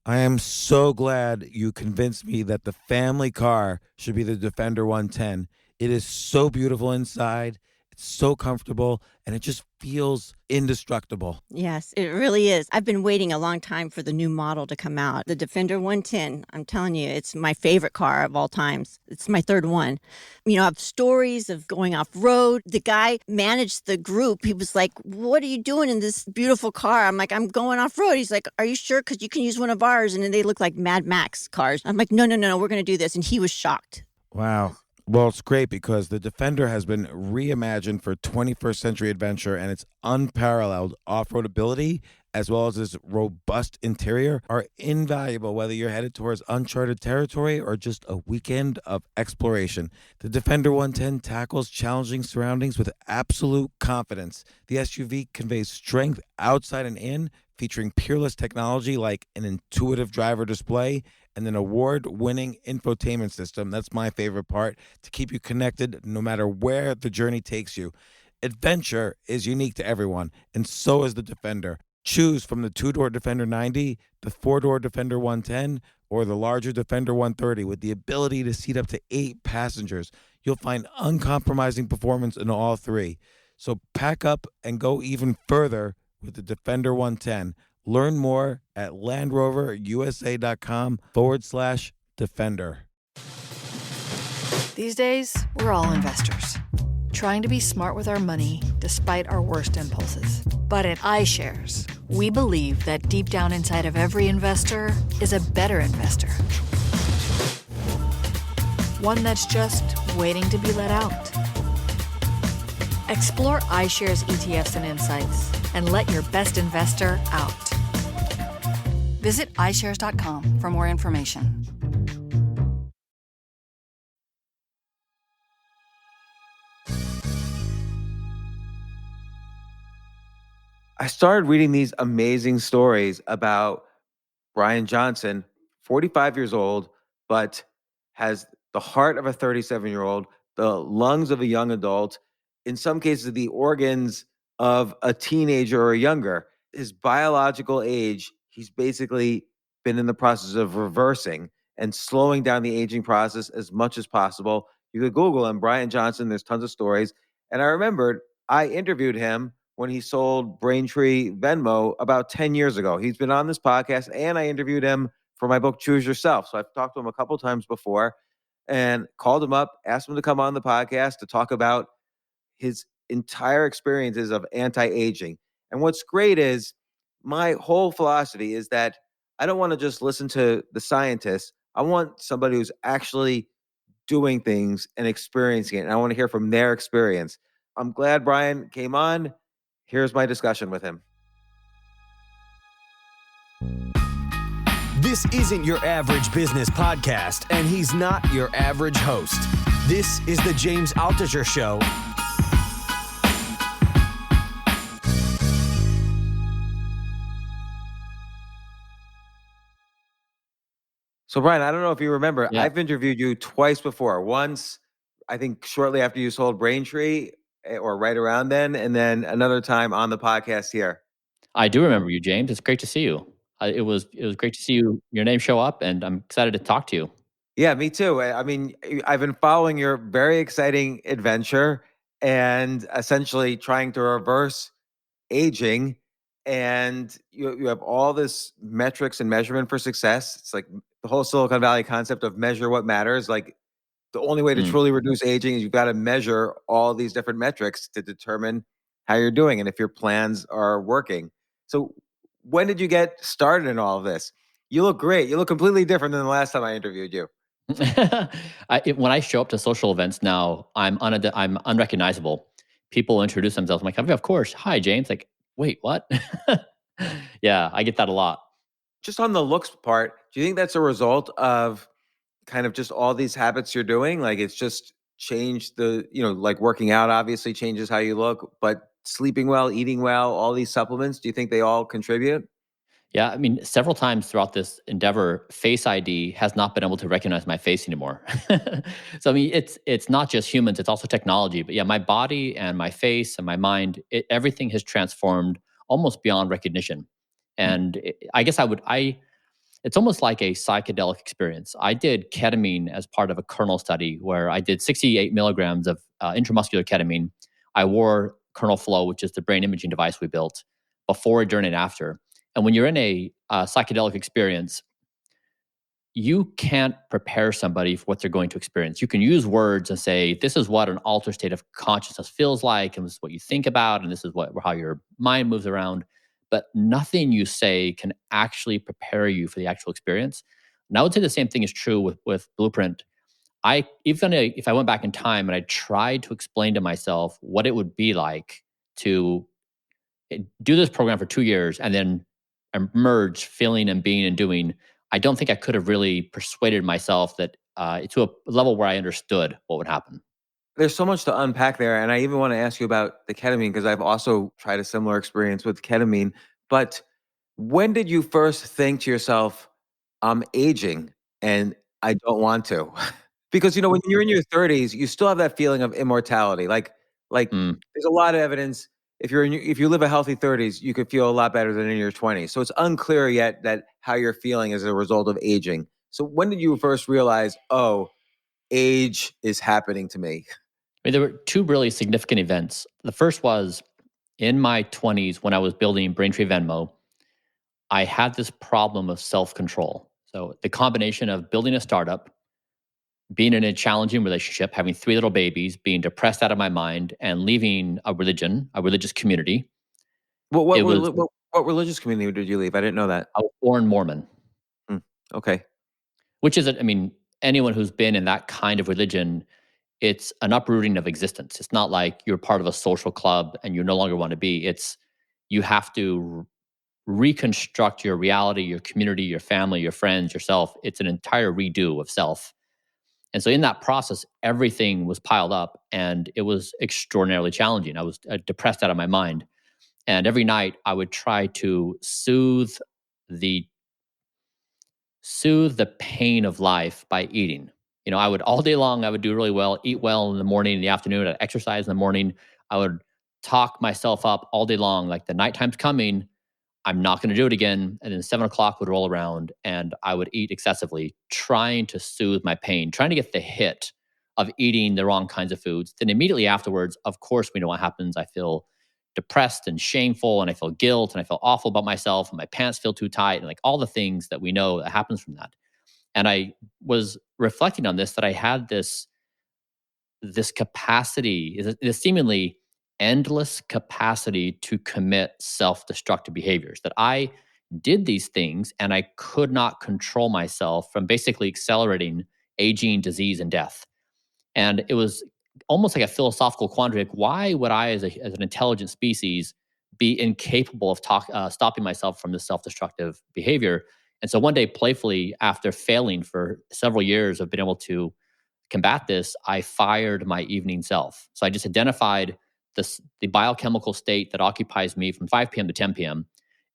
I am so glad you convinced me that the family car should be the Defender 110. It is so beautiful inside, it's so comfortable, and it just feels indestructible. Yes, it really is. I've been waiting a long time for the new model to come out. The Defender 110, I'm telling you, it's my favorite car of all times. It's my third one. You know, I have stories of going off road. The guy managed the group. He was like, "What are you doing in this beautiful car?" I'm like, "I'm going off road." He's like, "Are you sure? Because you can use one of ours." And then they look like Mad Max cars. I'm like, "No, no, no, no, we're going to do this." And he was shocked. Wow. Well, it's great because the Defender has been reimagined for 21st century adventure, and its unparalleled off road ability, as well as its robust interior, are invaluable whether you're headed towards uncharted territory or just a weekend of exploration. The Defender 110 tackles challenging surroundings with absolute confidence. The SUV conveys strength outside and in, featuring peerless technology like an intuitive driver display and an award-winning infotainment system. That's my favorite part, to keep you connected no matter where the journey takes you. Adventure is unique to everyone, and so is the Defender. Choose from the two-door Defender 90, the four-door Defender 110, or the larger Defender 130 with the ability to seat up to 8 passengers. You'll find uncompromising performance in all three. So pack up and go even further with the Defender 110. Learn more at LandRoverUSA.com/Defender. These days, we're all investors, trying to be smart with our money despite our worst impulses. But at iShares, we believe that deep down inside of every investor is a better investor. One that's just waiting to be let out. Explore iShares ETFs and insights and let your best investor out. Visit iShares.com for more information. I started reading these amazing stories about Bryan Johnson, 45 years old, but has the heart of a 37-year-old, the lungs of a young adult, in some cases, the organs of a teenager or younger. His biological age, he's basically been in the process of reversing and slowing down the aging process as much as possible. You could Google him, Bryan Johnson, there's tons of stories. And I remembered I interviewed him when he sold Braintree Venmo about 10 years ago. He's been on this podcast, and I interviewed him for my book, Choose Yourself. So I've talked to him a couple times before and called him up, asked him to come on the podcast to talk about his entire experiences of anti-aging. And what's great is my whole philosophy is that I don't want to just listen to the scientists. I want somebody who's actually doing things and experiencing it. And I want to hear from their experience. I'm glad Bryan came on. Here's my discussion with him. This isn't your average business podcast, and he's not your average host. This is the James Altucher Show. So, Bryan, I don't know if you remember, Yeah. I've interviewed you twice before. Once, I think shortly after you sold Braintree, or right around then, and then another time on the podcast here. I do remember you, James. It's great to see you. It was great to see your name show up, and I'm excited to talk to you. Yeah, me too. I mean, I've been following your very exciting adventure and essentially trying to reverse aging. And you have all this metrics and measurement for success. It's like the whole Silicon Valley concept of measure what matters. Like the only way to Mm. truly reduce aging is you've got to measure all these different metrics to determine how you're doing and if your plans are working. So when did you get started in all of this? You look great. You look completely different than the last time I interviewed you. When I show up to social events now, I'm unrecognizable. People introduce themselves. I'm like, of course. Hi, James. Like, wait, what? Yeah, I get that a lot. Just on the looks part, do you think that's a result of kind of just all these habits you're doing? Like it's just changed like working out obviously changes how you look, but sleeping well, eating well, all these supplements, do you think they all contribute? Yeah, I mean, several times throughout this endeavor, Face ID has not been able to recognize my face anymore. So I mean, it's not just humans; it's also technology. But yeah, my body and my face and my mind, everything has transformed almost beyond recognition. And I guess It's almost like a psychedelic experience. I did ketamine as part of a kernel study where I did 68 milligrams of intramuscular ketamine. I wore Kernel Flow, which is the brain imaging device we built, before, during, and after. And when you're in a psychedelic experience, you can't prepare somebody for what they're going to experience. You can use words and say, this is what an altered state of consciousness feels like, and this is what you think about, and this is what how your mind moves around. But nothing you say can actually prepare you for the actual experience. And I would say the same thing is true with Blueprint. If I went back in time and I tried to explain to myself what it would be like to do this program for 2 years and then emerge feeling and being and doing, I don't think I could have really persuaded myself that to a level where I understood what would happen. There's so much to unpack there, and I even want to ask you about the ketamine because I've also tried a similar experience with ketamine. But when did you first think to yourself, "I'm aging and I don't want to"? Because, when you're in your 30s, you still have that feeling of immortality. Like, Mm. there's a lot of evidence if you live a healthy 30s, you could feel a lot better than in your 20s. So it's unclear yet that how you're feeling as a result of aging. So when did you first realize, "Oh, age is happening to me"? I mean, there were two really significant events. The first was in my 20s when I was building Braintree Venmo. I had this problem of self control. So the combination of building a startup, being in a challenging relationship, having three little babies, being depressed out of my mind, and leaving a religion, a religious community. What what It was reli what religious community did you leave? I didn't know that. I was born Mormon, Mm, okay. which is, I mean, anyone who's been in that kind of religion, it's an uprooting of existence. It's not like you're part of a social club and you no longer want to be. It's you have to reconstruct your reality, your community, your family, your friends, yourself. It's an entire redo of self. And so in that process, everything was piled up and it was extraordinarily challenging. I was depressed out of my mind. And every night I would try to the soothe the pain of life by eating. I would all day long, I would do really well, eat well in the morning, in the afternoon, I'd exercise in the morning. I would talk myself up all day long, like the nighttime's coming. I'm not going to do it again. And then 7 o'clock would roll around and I would eat excessively, trying to soothe my pain, trying to get the hit of eating the wrong kinds of foods. Then immediately afterwards, of course, we know what happens. I feel depressed and shameful and I feel guilt and I feel awful about myself and my pants feel too tight and like all the things that we know that happens from that. And I was reflecting on this that I had this capacity, this seemingly endless capacity to commit self-destructive behaviors, that I did these things and I could not control myself from basically accelerating aging, disease, and death. And it was almost like a philosophical quandary. Like, why would I, as an intelligent species, be incapable of stopping myself from this self-destructive behavior? And so one day, playfully, after failing for several years of being able to combat this, I fired my evening self. So I just identified the biochemical state that occupies me from 5 p.m. to 10 p.m.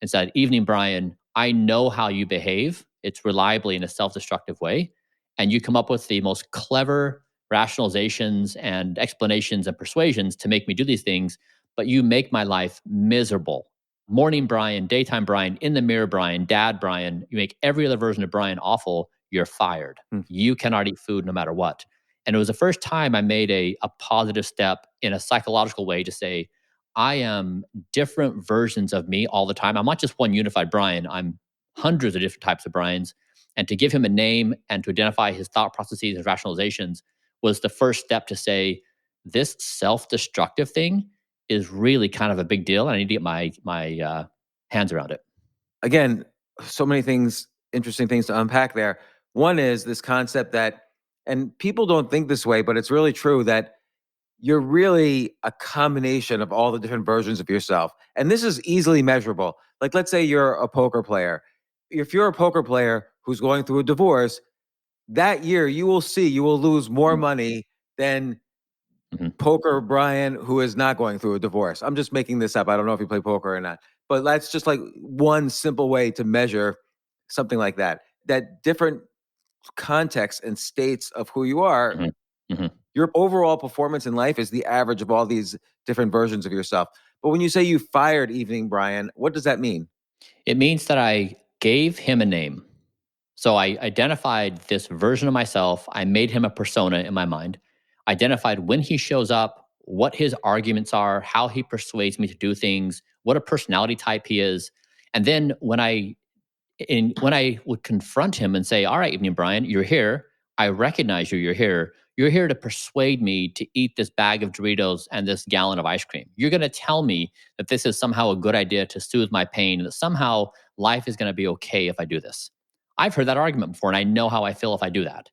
and said, "Evening, Bryan, I know how you behave. It's reliably in a self-destructive way. And you come up with the most clever rationalizations and explanations and persuasions to make me do these things, but you make my life miserable. Morning Bryan, daytime Bryan, in the mirror Bryan, dad Bryan, you make every other version of Bryan awful. You're fired. Mm. You cannot eat food no matter what." And it was the first time I made a positive step in a psychological way to say, I am different versions of me all the time. I'm not just one unified Bryan. I'm hundreds of different types of Bryans. And to give him a name and to identify his thought processes and rationalizations was the first step to say, this self-destructive thing is really kind of a big deal. And I need to get my hands around it. Again, so many things, interesting things to unpack there. One is this concept that, and people don't think this way, but it's really true that you're really a combination of all the different versions of yourself. And this is easily measurable. Like, let's say you're a poker player. If you're a poker player who's going through a divorce, that year you will lose more money than Mhm. poker Bryan, who is not going through a divorce. I'm just making this up. I don't know if you play poker or not, but that's just like one simple way to measure something like that. That different contexts and states of who you are, Mhm. Mhm. your overall performance in life is the average of all these different versions of yourself. But when you say you fired Evening Bryan, what does that mean? It means that I gave him a name. So I identified this version of myself. I made him a persona in my mind, identified when he shows up, what his arguments are, how he persuades me to do things, what a personality type he is. And then when I would confront him and say, "All right, evening, Bryan, you're here. I recognize you. You're here. You're here to persuade me to eat this bag of Doritos and this gallon of ice cream. You're going to tell me that this is somehow a good idea to soothe my pain, and that somehow life is going to be okay if I do this." I've heard that argument before, and I know how I feel if I do that.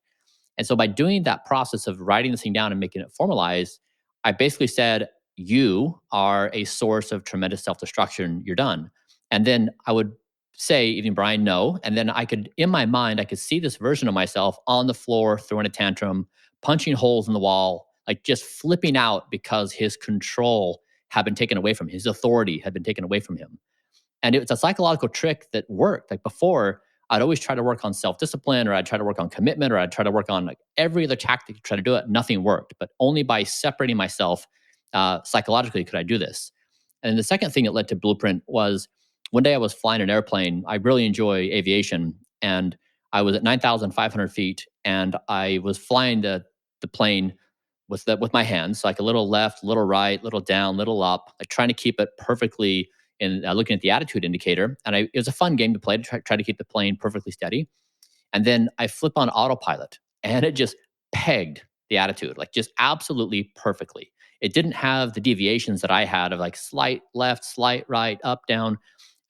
And so by doing that process of writing this thing down and making it formalized, I basically said, "You are a source of tremendous self destruction. You're done." And then I would say, "Even Bryan, no." And then in my mind, I could see this version of myself on the floor, throwing a tantrum, punching holes in the wall, like just flipping out because his control had been taken away from him. His authority had been taken away from him. And it was a psychological trick that worked. Like before, I'd always try to work on self-discipline, or I'd try to work on commitment, or I'd try to work on like every other tactic to try to do it. Nothing worked. But only by separating myself psychologically could I do this. And the second thing that led to Blueprint was one day I was flying an airplane. I really enjoy aviation. And I was at 9,500 feet, and I was flying the plane with my hands, like a little left, little right, little down, little up, like trying to keep it perfectly in looking at the attitude indicator. And it was a fun game to play to try to keep the plane perfectly steady. And then I flip on autopilot, and it just pegged the attitude, like just absolutely perfectly. It didn't have the deviations that I had of like slight left, slight right, up, down.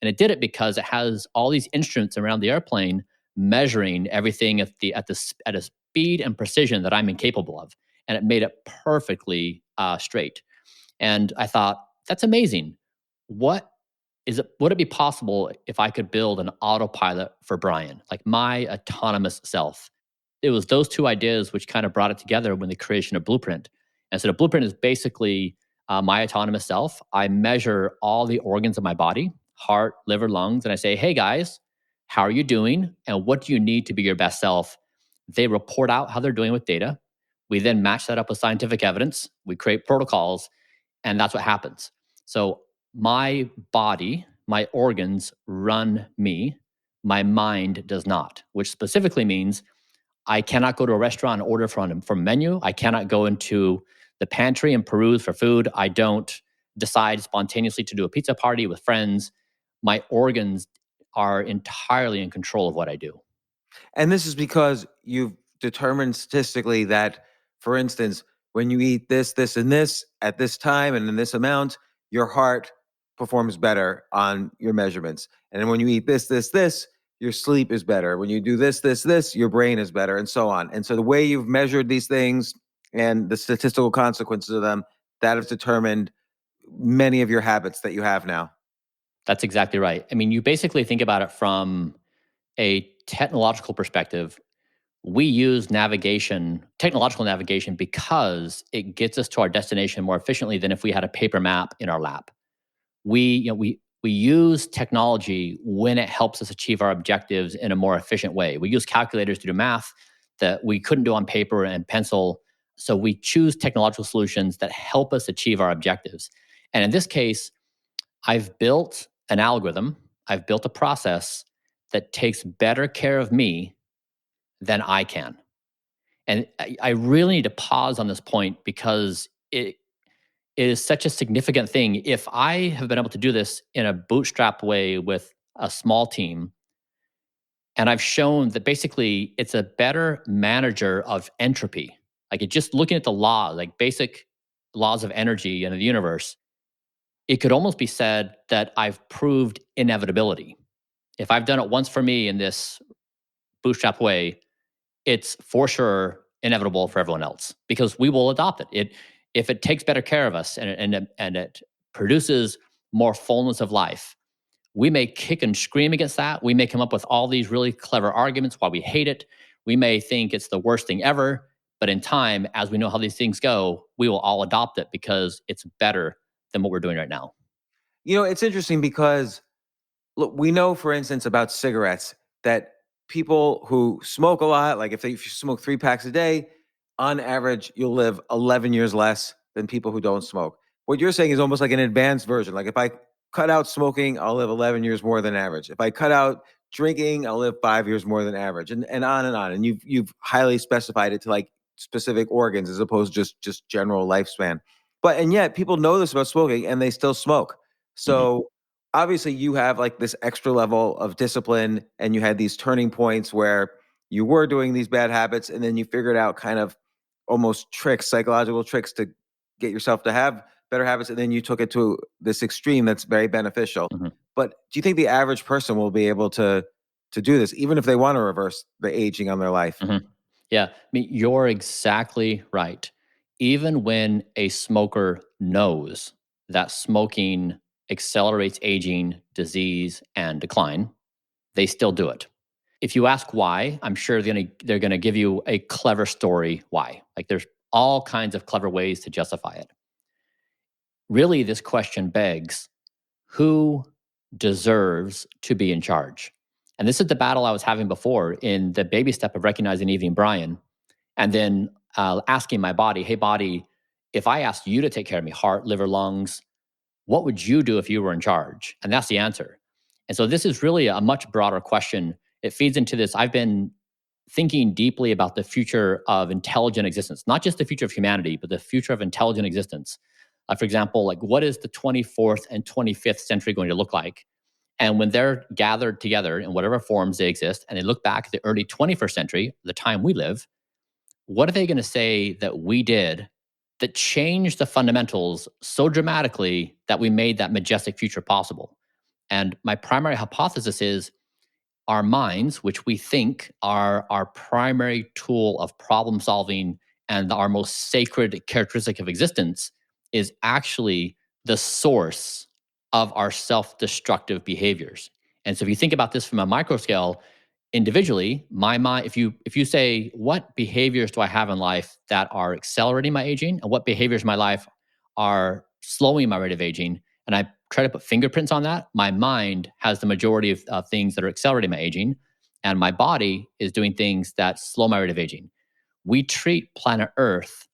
And it did it because it has all these instruments around the airplane measuring everything at a speed and precision that I'm incapable of. And it made it perfectly straight. And I thought, that's amazing. What would it be possible if I could build an autopilot for Bryan, like my autonomous self? It was those two ideas which kind of brought it together when the creation of Blueprint. And so the Blueprint is basically my autonomous self. I measure all the organs of my body, heart, liver, lungs, and I say, "Hey guys, how are you doing? And what do you need to be your best self?" They report out how they're doing with data. We then match that up with scientific evidence. We create protocols, and that's what happens. So my body, my organs run me. My mind does not, which specifically means I cannot go to a restaurant and order from a menu. I cannot go into the pantry and peruse for food. I don't decide spontaneously to do a pizza party with friends. My organs are entirely in control of what I do. And this is because you've determined statistically that, for instance, when you eat this, this, and this at this time and in this amount, your heart performs better on your measurements. And then when you eat this, this, this, your sleep is better. When you do this, this, this, your brain is better, and so on. And so the way you've measured these things and the statistical consequences of them, that have determined many of your habits that you have now. That's exactly right. I mean, you basically think about it from a technological perspective. We use technological navigation, because it gets us to our destination more efficiently than if we had a paper map in our lap. We use technology when it helps us achieve our objectives in a more efficient way. We use calculators to do math that we couldn't do on paper and pencil. So we choose technological solutions that help us achieve our objectives. And in this case, I've built an algorithm, I've built a process that takes better care of me than I can. And I really need to pause on this point, because it is such a significant thing. If I have been able to do this in a bootstrapped way with a small team, and I've shown that basically it's a better manager of entropy, like it just looking at the law, like basic laws of energy in the universe, it could almost be said that I've proved inevitability. If I've done it once for me in this bootstrap way, it's for sure inevitable for everyone else, because we will adopt it. If it takes better care of us, and it produces more fullness of life, we may kick and scream against that. We may come up with all these really clever arguments why we hate it. We may think it's the worst thing ever, but in time, as we know how these things go, we will all adopt it because it's better than what we're doing right now. It's interesting because look, we know, for instance, about cigarettes that people who smoke a lot, like if you smoke 3 packs a day, on average, you'll live 11 years less than people who don't smoke. What you're saying is almost like an advanced version. Like if I cut out smoking, I'll live 11 years more than average. If I cut out drinking, I'll live 5 years more than average, and on and on. And you've highly specified it to like specific organs as opposed to just general lifespan. But and yet people know this about smoking and they still smoke. Mhm. So obviously you have like this extra level of discipline and you had these turning points where you were doing these bad habits and then you figured out kind of almost tricks, psychological tricks to get yourself to have better habits, and then you took it to this extreme that's very beneficial. Mhm. But do you think the average person will be able to do this, even if they want to reverse the aging on their life? Mhm. Yeah, I mean, you're exactly right. Even when a smoker knows that smoking accelerates aging, disease, and decline, they still do it. If you ask why, I'm sure they're gonna give you a clever story why. Like there's all kinds of clever ways to justify it. Really, this question begs, who deserves to be in charge? And this is the battle I was having before in the baby step of recognizing Evie and Bryan, and then asking my body, hey, body, if I asked you to take care of me, heart, liver, lungs, what would you do if you were in charge? And that's the answer. And so this is really a much broader question. It feeds into this. I've been thinking deeply about the future of intelligent existence, not just the future of humanity, but the future of intelligent existence. For example, like what is the 24th and 25th century going to look like? And when they're gathered together in whatever forms they exist, and they look back at the early 21st century, the time we live, what are they going to say that we did that changed the fundamentals so dramatically that we made that majestic future possible? And my primary hypothesis is our minds, which we think are our primary tool of problem solving and our most sacred characteristic of existence, is actually the source of our self destructive behaviors. And so if you think about this from a micro scale, individually, my mind, if you say, what behaviors do I have in life that are accelerating my aging, and what behaviors in my life are slowing my rate of aging, and I try to put fingerprints on that, my mind has the majority of things that are accelerating my aging, and my body is doing things that slow my rate of aging. We treat planet Earth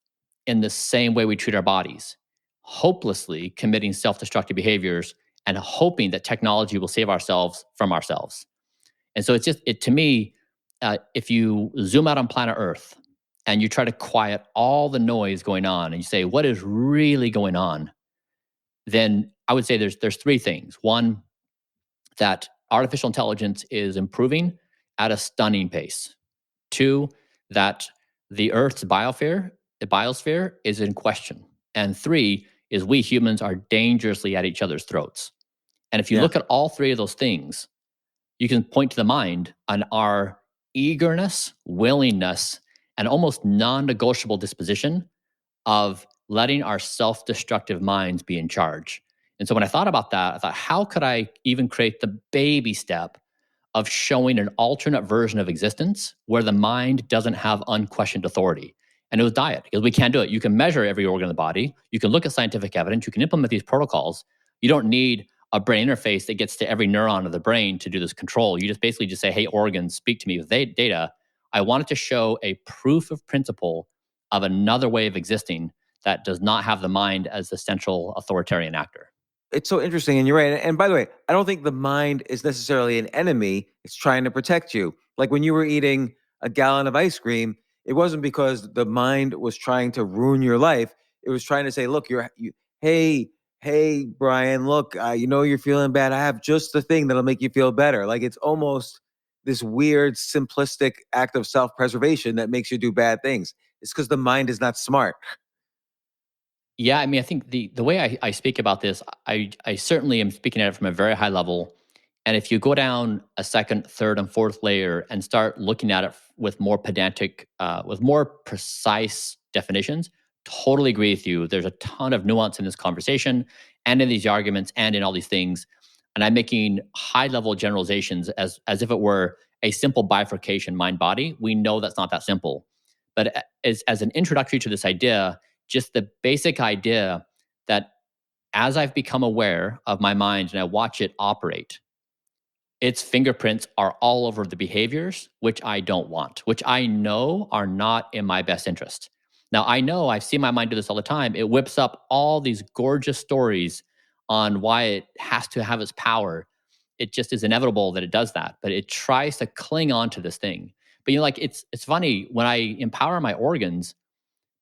in the same way we treat our bodies, hopelessly committing self-destructive behaviors and hoping that technology will save ourselves from ourselves. And so it's just it to me. If you zoom out on planet Earth and you try to quiet all the noise going on, and you say what is really going on, then I would say there's three things. One, that artificial intelligence is improving at a stunning pace. Two, that the Earth's biosphere is in question. And three is we humans are dangerously at each other's throats. And if you Yeah. look at all three of those things, you can point to the mind on our eagerness, willingness, and almost non negotiable disposition of letting our self destructive minds be in charge. And so when I thought about that, I thought, how could I even create the baby step of showing an alternate version of existence where the mind doesn't have unquestioned authority? And it was diet, because we can't do it. You can measure every organ of the body, you can look at scientific evidence, you can implement these protocols. You don't need a brain interface that gets to every neuron of the brain to do this control. You just basically just say, hey, organs, speak to me with data. I wanted to show a proof of principle of another way of existing that does not have the mind as the central authoritarian actor. It's so interesting, and you're right. And by the way, I don't think the mind is necessarily an enemy. It's trying to protect you. Like when you were eating a gallon of ice cream, it wasn't because the mind was trying to ruin your life. It was trying to say, "Look, hey, hey, Brian, look, you're feeling bad. I have just the thing that'll make you feel better." Like it's almost this weird, simplistic act of self-preservation that makes you do bad things. It's because the mind is not smart. Yeah, I mean, I think the way I speak about this, I certainly am speaking at it from a very high level. And if you go down a second, third, and fourth layer and start looking at it with more pedantic, with more precise definitions, totally agree with you. There's a ton of nuance in this conversation and in these arguments and in all these things. And I'm making high level generalizations as if it were a simple bifurcation mind body. We know that's not that simple. But as an introductory to this idea, just the basic idea that as I've become aware of my mind and I watch it operate, its fingerprints are all over the behaviors which I don't want, which I know are not in my best interest. Now, I know I've seen my mind do this all the time. It whips up all these gorgeous stories on why it has to have its power. it just is inevitable that it does that, but it tries to cling on to this thing. But like it's funny when I empower my organs,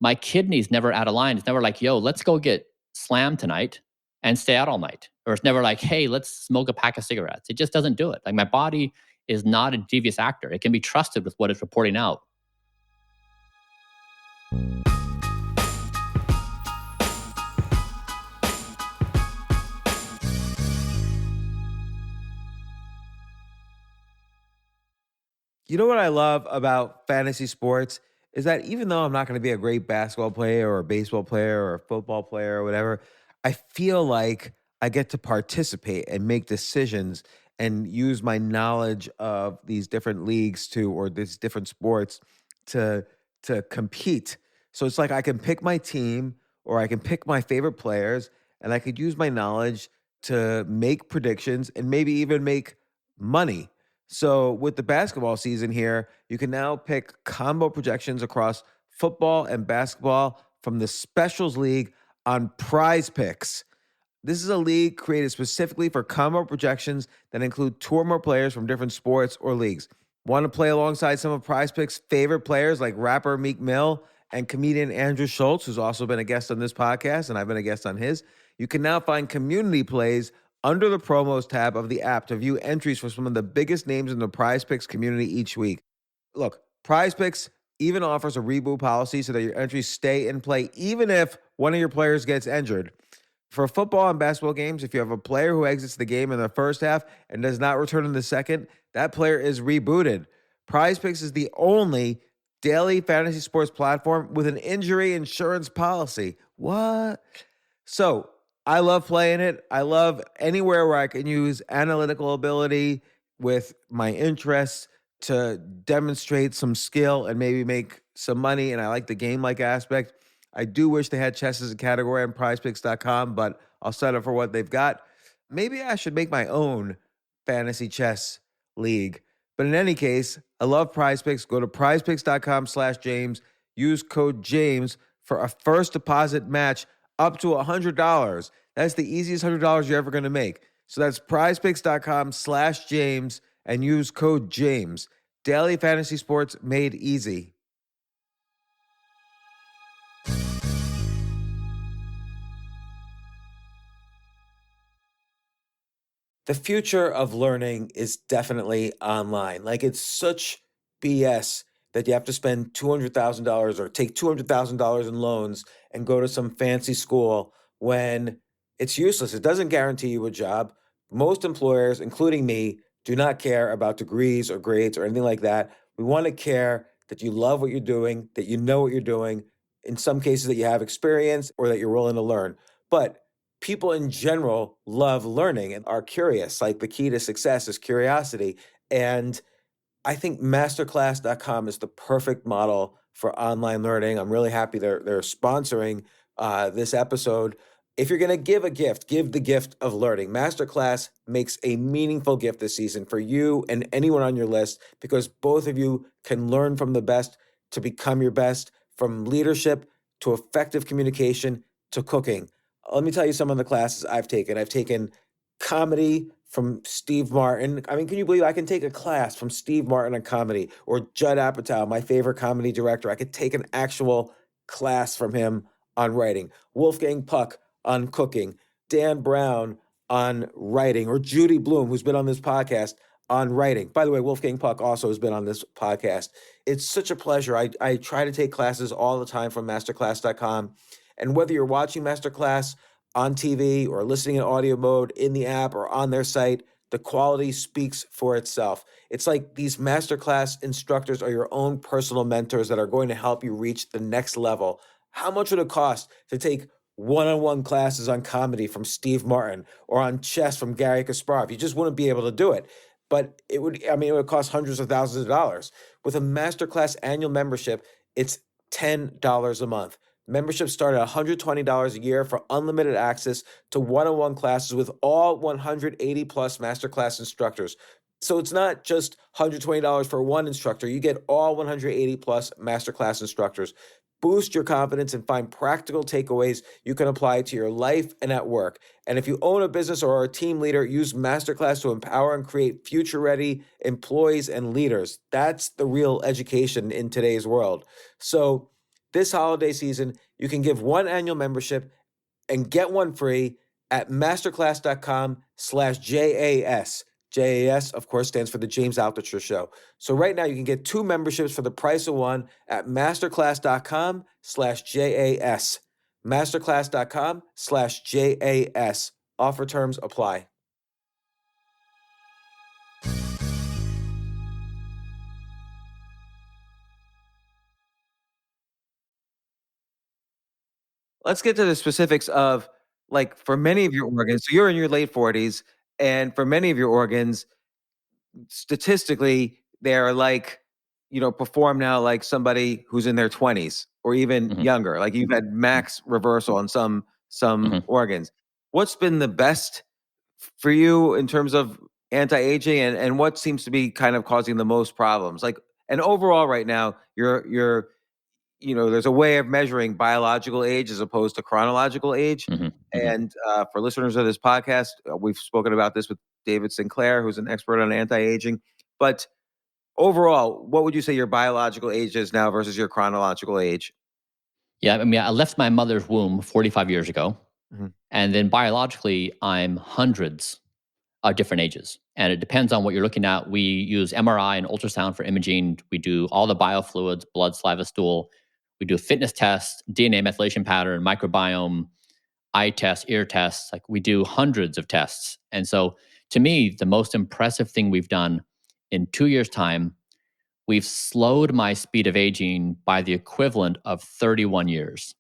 my kidneys never out of line. It's never like, yo, let's go get slammed tonight and stay out all night. Or it's never like, hey, let's smoke a pack of cigarettes. It just doesn't do it. Like my body is not a devious actor. It can be trusted with what it's reporting out. You know what I love about fantasy sports is that even though I'm not going to be a great basketball player or a baseball player or a football player or whatever, I feel like I get to participate and make decisions and use my knowledge of these different leagues or these different sports to compete. So it's like I can pick my team or I can pick my favorite players and I could use my knowledge to make predictions and maybe even make money. So with the basketball season here, you can now pick combo projections across football and basketball from the Specials League on Prize Picks. This is a league created specifically for combo projections that include two or more players from different sports or leagues. Want to play alongside some of Prize Picks' favorite players like rapper Meek Mill and comedian Andrew Schultz, who's also been a guest on this podcast, and I've been a guest on his? You can now find community plays under the promos tab of the app to view entries for some of the biggest names in the Prize Picks community each week. Look, Prize Picks even offers a reboot policy so that your entries stay in play even if one of your players gets injured. For football and basketball games, if you have a player who exits the game in the first half and does not return in the second, that player is rebooted. Prize Picks is the only daily fantasy sports platform with an injury insurance policy. What? So I love playing it. I love anywhere where I can use analytical ability with my interests to demonstrate some skill and maybe make some money. And I like the game-like aspect. I do wish they had chess as a category on prizepicks.com, but I'll settle for what they've got. Maybe I should make my own fantasy chess league. But in any case, I love Prize Picks. Go to prizepicks.com/James. Use code James for a first deposit match up to $100. That's the easiest $100 you're ever going to make. So that's prizepicks.com/James and use code James. Daily fantasy sports made easy. The future of learning is definitely online. Like it's such BS that you have to spend $200,000 or take $200,000 in loans and go to some fancy school when it's useless. It doesn't guarantee you a job. Most employers, including me, do not care about degrees or grades or anything like that. We want to care that you love what you're doing, that you know what you're doing, in some cases that you have experience or that you're willing to learn. But people in general love learning and are curious. Like the key to success is curiosity. And I think masterclass.com is the perfect model for online learning. I'm really happy they're sponsoring this episode. If you're going to give a gift, give the gift of learning. Masterclass makes a meaningful gift this season for you and anyone on your list because both of you can learn from the best to become your best, from leadership to effective communication to cooking. Let me tell you some of the classes I've taken. I've taken comedy from Steve Martin. I mean, can you believe I can take a class from Steve Martin on comedy, or Judd Apatow, my favorite comedy director? I could take an actual class from him on writing. Wolfgang Puck on cooking. Dan Brown on writing, or Judy Bloom, who's been on this podcast, on writing. By the way, Wolfgang Puck also has been on this podcast. It's such a pleasure. I try to take classes all the time from masterclass.com. And whether you're watching Masterclass on TV or listening in audio mode in the app or on their site, the quality speaks for itself. It's like these Masterclass instructors are your own personal mentors that are going to help you reach the next level. How much would it cost to take one-on-one classes on comedy from Steve Martin or on chess from Gary Kasparov? You just wouldn't be able to do it. But it would cost hundreds of thousands of dollars. With a Masterclass annual membership, it's $10 a month. Memberships start at $120 a year for unlimited access to one-on-one classes with all 180 plus Masterclass instructors. So it's not just $120 for one instructor. You get all 180 plus masterclass instructors. Boost your confidence and find practical takeaways you can apply to your life and at work. And if you own a business or are a team leader, use Masterclass to empower and create future ready employees and leaders. That's the real education in today's world. So this holiday season, you can give one annual membership and get one free at masterclass.com/JAS. JAS, of course, stands for the James Altucher Show. So right now you can get two memberships for the price of one at masterclass.com/JAS. Masterclass.com/JAS. Offer terms apply. Let's get to the specifics of, like, for many of your organs. So you're in your late 40s, and for many of your organs, statistically, they're like, perform now like somebody who's in their 20s or even Hmm. younger. Like you've had max reversal on some Hmm. organs. What's been the best for you in terms of anti-aging, and what seems to be kind of causing the most problems? Like, and overall right now, there's a way of measuring biological age as opposed to chronological age. Hmm. Hmm. And for listeners of this podcast, we've spoken about this with David Sinclair, who's an expert on anti-aging. But overall, what would you say your biological age is now versus your chronological age? Yeah, I mean, I left my mother's womb 45 years ago, Mhm. and then biologically, I'm hundreds of different ages. And it depends on what you're looking at. We use MRI and ultrasound for imaging. We do all the biofluids, blood, saliva, stool. We do fitness tests, DNA methylation pattern, microbiome, eye tests, ear tests. Like we do hundreds of tests. And so to me, the most impressive thing we've done in 2 years' time, we've slowed my speed of aging by the equivalent of 31 years.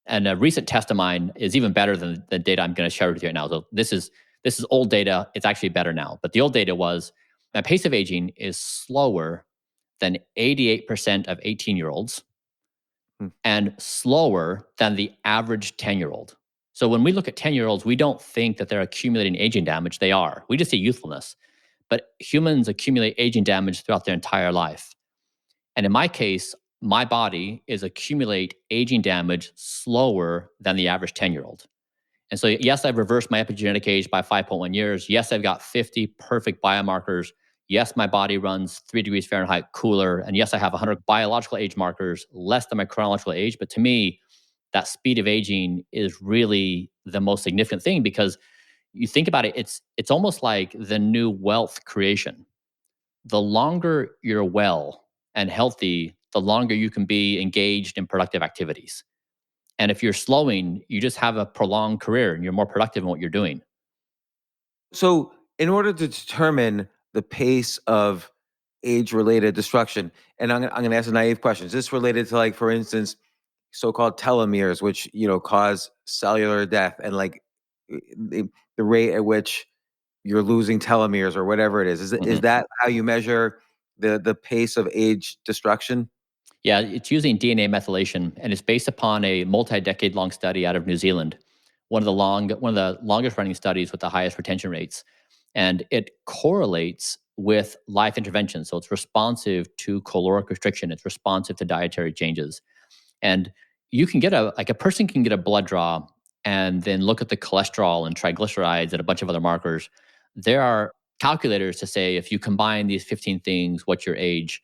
And a recent test of mine is even better than the data I'm going to share with you right now. So this is old data. It's actually better now. But the old data was my pace of aging is slower than 88% of 18-year-olds Hmm. and slower than the average 10-year-old. So when we look at 10-year-olds, we don't think that they're accumulating aging damage. They are. We just see youthfulness. But humans accumulate aging damage throughout their entire life. And in my case, my body is accumulate aging damage slower than the average 10-year-old. And so, yes, I've reversed my epigenetic age by 5.1 years. Yes, I've got 50 perfect biomarkers. Yes, my body runs 3 degrees Fahrenheit cooler. And yes, I have 100 biological age markers, less than my chronological age. But to me, that speed of aging is really the most significant thing because you think about it, it's almost like the new wealth creation. The longer you're well and healthy, the longer you can be engaged in productive activities. And if you're slowing, you just have a prolonged career and you're more productive in what you're doing. So, in order to determine the pace of age-related destruction, and I'm gonna ask a naive question. Is this related to, like, for instance, so-called telomeres, which cause cellular death, and like the rate at which you're losing telomeres or whatever it is? Is Mhm. that how you measure the pace of age destruction? Yeah, it's using DNA methylation, and it's based upon a multi-decade long study out of New Zealand, one of the longest running studies with the highest retention rates, and it correlates with life intervention. So it's responsive to caloric restriction, it's responsive to dietary changes, and you can get a person can get a blood draw and then look at the cholesterol and triglycerides and a bunch of other markers. There are calculators to say if you combine these 15 things, what's your age?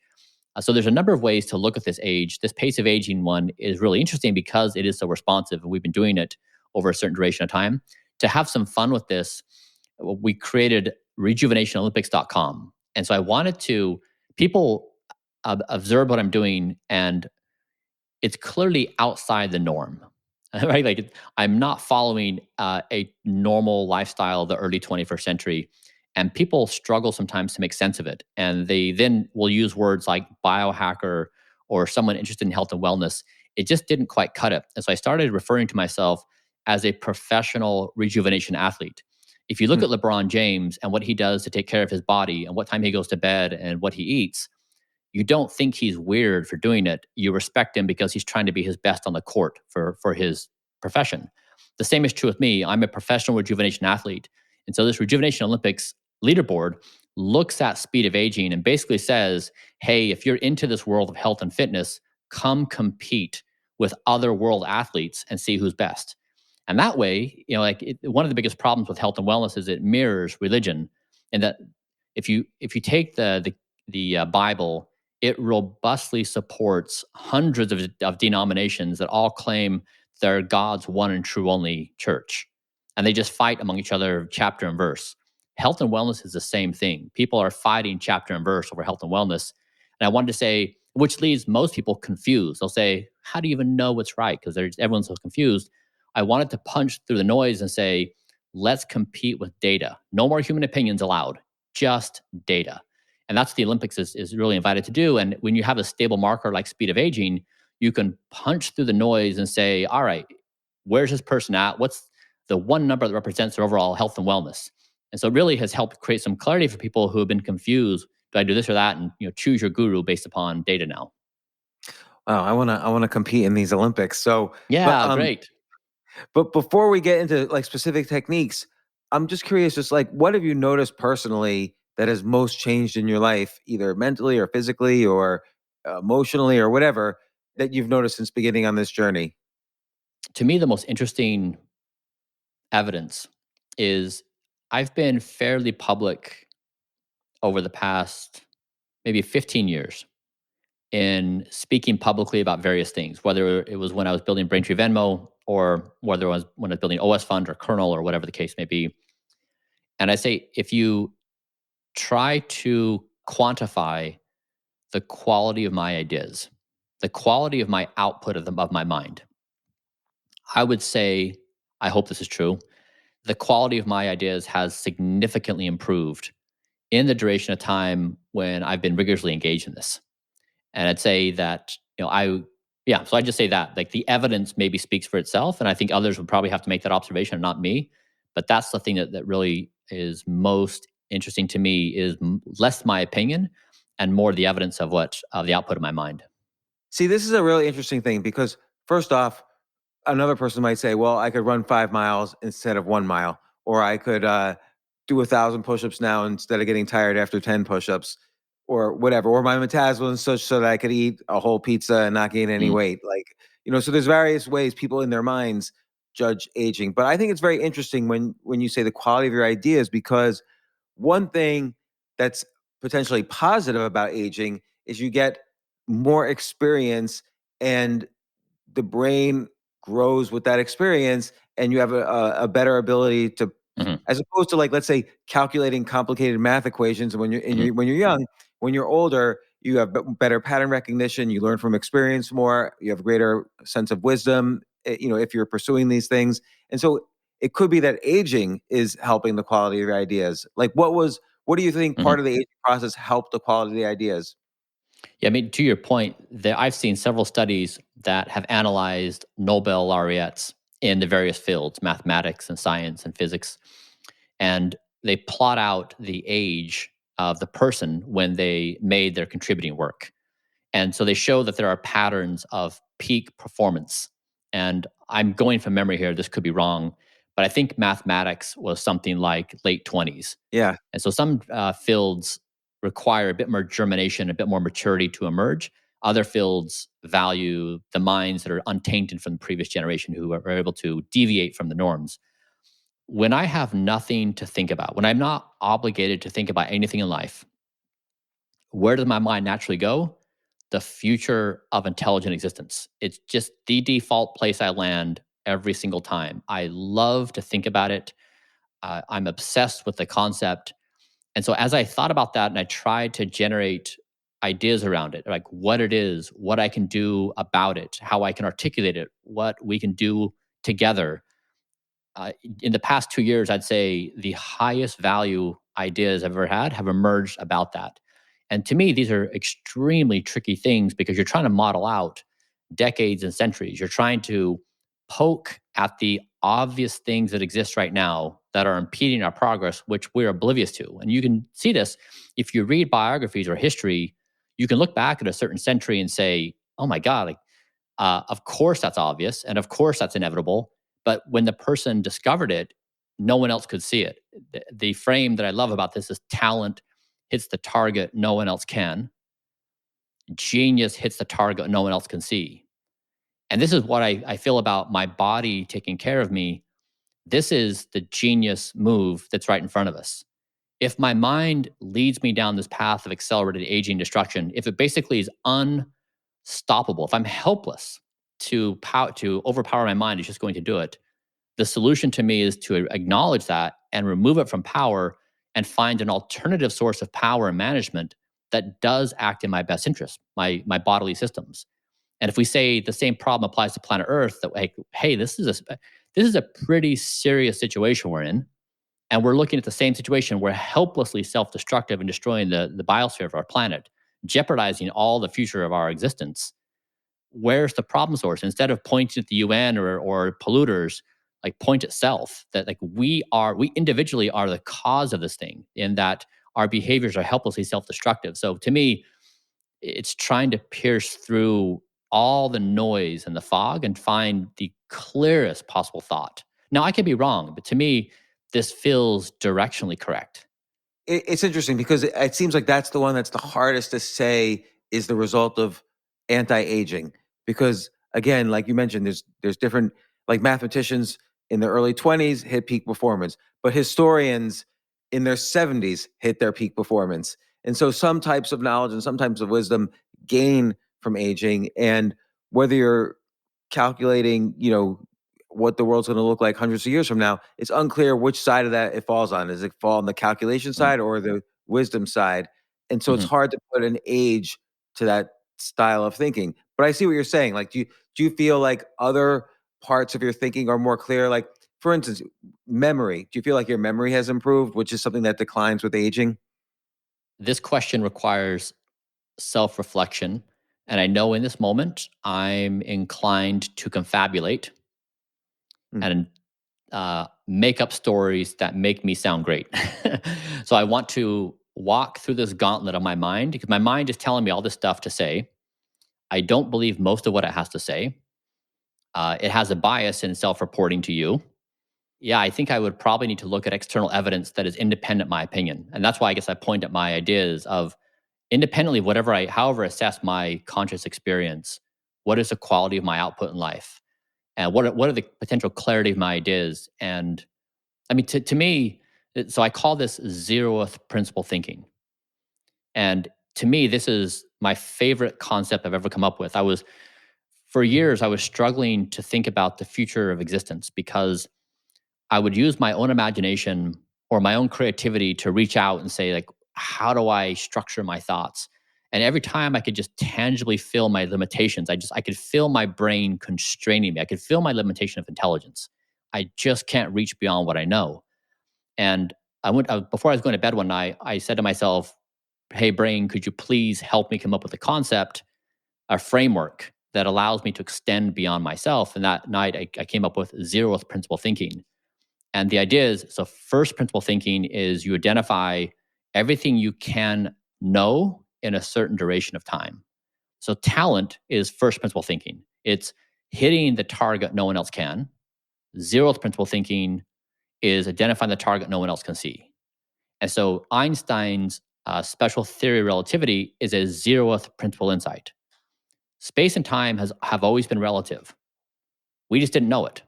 So there's a number of ways to look at this age. This pace of aging one is really interesting because it is so responsive, and we've been doing it over a certain duration of time. To have some fun with this, we created rejuvenationolympics.com. And so I wanted to people observe what I'm doing, and it's clearly outside the norm. Right? Like I'm not following a normal lifestyle of the early 21st century. And people struggle sometimes to make sense of it. And they then will use words like biohacker or someone interested in health and wellness. It just didn't quite cut it. And so I started referring to myself as a professional rejuvenation athlete. If you look Hmm. at LeBron James and what he does to take care of his body and what time he goes to bed and what he eats, you don't think he's weird for doing it. You respect him because he's trying to be his best on the court for his profession. The same is true with me. I'm a professional rejuvenation athlete. And so this Rejuvenation Olympics leaderboard looks at speed of aging and basically says, hey, if you're into this world of health and fitness, come compete with other world athletes and see who's best. And that way, one of the biggest problems with health and wellness is it mirrors religion, and that if you take the Bible, it robustly supports hundreds of denominations that all claim they're God's one and true only church, and they just fight among each other chapter and verse. Health and wellness is the same thing. People are fighting chapter and verse over health and wellness, and I wanted to say, which leaves most people confused. They'll say, "How do you even know what's right?" Because everyone's so confused. I wanted to punch through the noise and say, let's compete with data. No more human opinions allowed, just data. And that's what the Olympics is really invited to do. And when you have a stable marker like speed of aging, you can punch through the noise and say, all right, where's this person at? What's the one number that represents their overall health and wellness? And so it really has helped create some clarity for people who have been confused. Do I do this or that? And choose your guru based upon data now. Wow, I wanna compete in these Olympics. So, but Yeah, great. but before we get into like specific techniques, I'm just curious, just like what have you noticed personally that has most changed in your life, either mentally or physically or emotionally or whatever, that you've noticed since beginning on this journey? To me, the most interesting evidence is I've been fairly public over the past maybe 15 years in speaking publicly about various things, whether it was when I was building Braintree Venmo or whether it was when I was building OS Fund or Kernel or whatever the case may be. And I say, if you try to quantify the quality of my ideas, the quality of my output of my mind, I would say, I hope this is true, the quality of my ideas has significantly improved in the duration of time when I've been rigorously engaged in this. And I'd say that, so I just say that like the evidence maybe speaks for itself. And I think others would probably have to make that observation, not me. But that's the thing that really is most interesting to me is less my opinion and more the evidence of the output of my mind. See, this is a really interesting thing because first off, another person might say, well, I could run 5 miles instead of 1 mile, or I could do 1,000 push-ups now instead of getting tired after 10 push-ups, or whatever, or my metabolism is such so that I could eat a whole pizza and not gain any Mm, weight. Like, so there's various ways people in their minds judge aging. But I think it's very interesting when you say the quality of your ideas, because one thing that's potentially positive about aging is you get more experience, and the brain grows with that experience, and you have a better ability to, mhm, as opposed to like, let's say, calculating complicated math equations when mhm, when you're young. When you're older, you have better pattern recognition, you learn from experience more, you have a greater sense of wisdom, if you're pursuing these things. And so it could be that aging is helping the quality of your ideas. Like what do you think mhm. part of the aging process helped the quality of the ideas? Yeah, I mean, to your point, I've seen several studies that have analyzed Nobel laureates in the various fields, mathematics and science and physics, and they plot out the age of the person when they made their contributing work. And so they show that there are patterns of peak performance. And I'm going from memory here, this could be wrong, but I think mathematics was something like late 20s. Yeah. And so some fields require a bit more germination, a bit more maturity to emerge. Other fields value the minds that are untainted from the previous generation who are able to deviate from the norms. When I have nothing to think about, when I'm not obligated to think about anything in life, where does my mind naturally go? The future of intelligent existence. It's just the default place I land every single time. I love to think about it. I'm obsessed with the concept. And so as I thought about that and I tried to generate ideas around it, like what it is, what I can do about it, how I can articulate it, what we can do together. In the past 2 years, I'd say the highest value ideas I've ever had have emerged about that. And to me, these are extremely tricky things because you're trying to model out decades and centuries. You're trying to poke at the obvious things that exist right now that are impeding our progress, which we're oblivious to. And you can see this if you read biographies or history, you can look back at a certain century and say, oh my God, like, of course that's obvious. And of course that's inevitable. But when the person discovered it, no one else could see it. The frame that I love about this is talent hits the target no one else can. Genius hits the target no one else can see. And this is what I feel about my body taking care of me. This is the genius move that's right in front of us. If my mind leads me down this path of accelerated aging destruction, if it basically is unstoppable, if I'm helpless to overpower my mind, it's just going to do it. The solution to me is to acknowledge that and remove it from power and find an alternative source of power and management that does act in my best interest, my bodily systems. And if we say the same problem applies to planet Earth, that like, hey, this is a pretty serious situation we're in, and we're looking at the same situation. We're helplessly self-destructive and destroying the biosphere of our planet, jeopardizing all the future of our existence. Where's the problem source? Instead of pointing at the UN or polluters, like point at self. That like we individually are the cause of this thing, in that our behaviors are helplessly self-destructive. So to me, it's trying to pierce through all the noise and the fog and find the clearest possible thought. Now, I could be wrong, but to me, this feels directionally correct. It's interesting because it seems like that's the one that's the hardest to say is the result of anti-aging. Because again, like you mentioned, there's different, like mathematicians in their early 20s hit peak performance, but historians in their 70s hit their peak performance. And so some types of knowledge and some types of wisdom gain from aging. And whether you're calculating, what the world's going to look like hundreds of years from now, it's unclear which side of that it falls on. Does it fall on the calculation side or the wisdom side? And so it's Mhm. hard to put an age to that style of thinking. But I see what you're saying. Like, do you feel like other parts of your thinking are more clear? Like, for instance, memory. Do you feel like your memory has improved, which is something that declines with aging? This question requires self reflection. And I know in this moment, I'm inclined to confabulate Hmm. and make up stories that make me sound great. So I want to walk through this gauntlet of my mind, because my mind is telling me all this stuff to say. I don't believe most of what it has to say. It has a bias in self reporting to you. Yeah, I think I would probably need to look at external evidence that is independent of my opinion. And that's why I guess I point at my ideas of independently, however assess my conscious experience, what is the quality of my output in life? And what are the potential clarity of my ideas? And I mean, to me, so I call this zeroth principle thinking. And to me, this is my favorite concept I've ever come up with. For years, I was struggling to think about the future of existence, because I would use my own imagination or my own creativity to reach out and say, like, how do I structure my thoughts? And every time I could just tangibly feel my limitations. I could feel my brain constraining me. I could feel my limitation of intelligence. I just can't reach beyond what I know. And before I was going to bed one night, I said to myself, "Hey, brain, could you please help me come up with a concept, a framework that allows me to extend beyond myself?" And that night, I came up with zeroth principle thinking. And the idea is, so first principle thinking is you identify everything you can know in a certain duration of time. So talent is first principle thinking. It's hitting the target no one else can. Zeroth principle thinking is identifying the target no one else can see. And so Einstein's special theory of relativity is a zeroth principle insight. Space and time have always been relative. We just didn't know it.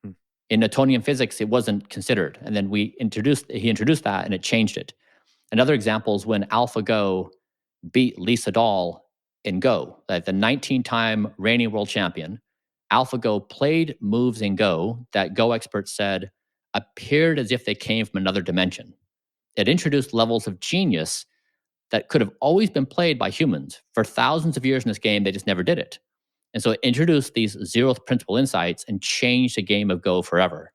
Hmm. In Newtonian physics, it wasn't considered. And then he introduced that and it changed it. Another example is when AlphaGo beat Lee Sedol in Go, like the 19-time reigning world champion. AlphaGo played moves in Go that Go experts said appeared as if they came from another dimension. It introduced levels of genius that could have always been played by humans. For thousands of years in this game, they just never did it. And so it introduced these zeroth principle insights and changed the game of Go forever.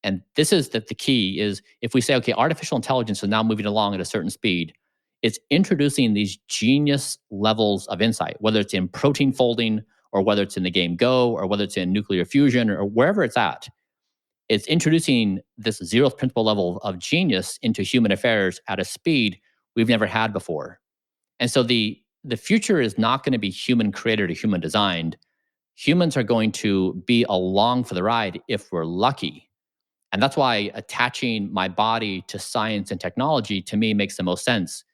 And this is the key is, if we say, okay, artificial intelligence is now moving along at a certain speed, it's introducing these genius levels of insight, whether it's in protein folding or whether it's in the game Go or whether it's in nuclear fusion or wherever it's at. It's introducing this zeroth principle level of genius into human affairs at a speed we've never had before. And so the future is not going to be human created or human designed. Humans are going to be along for the ride if we're lucky. And that's why attaching my body to science and technology to me makes the most sense.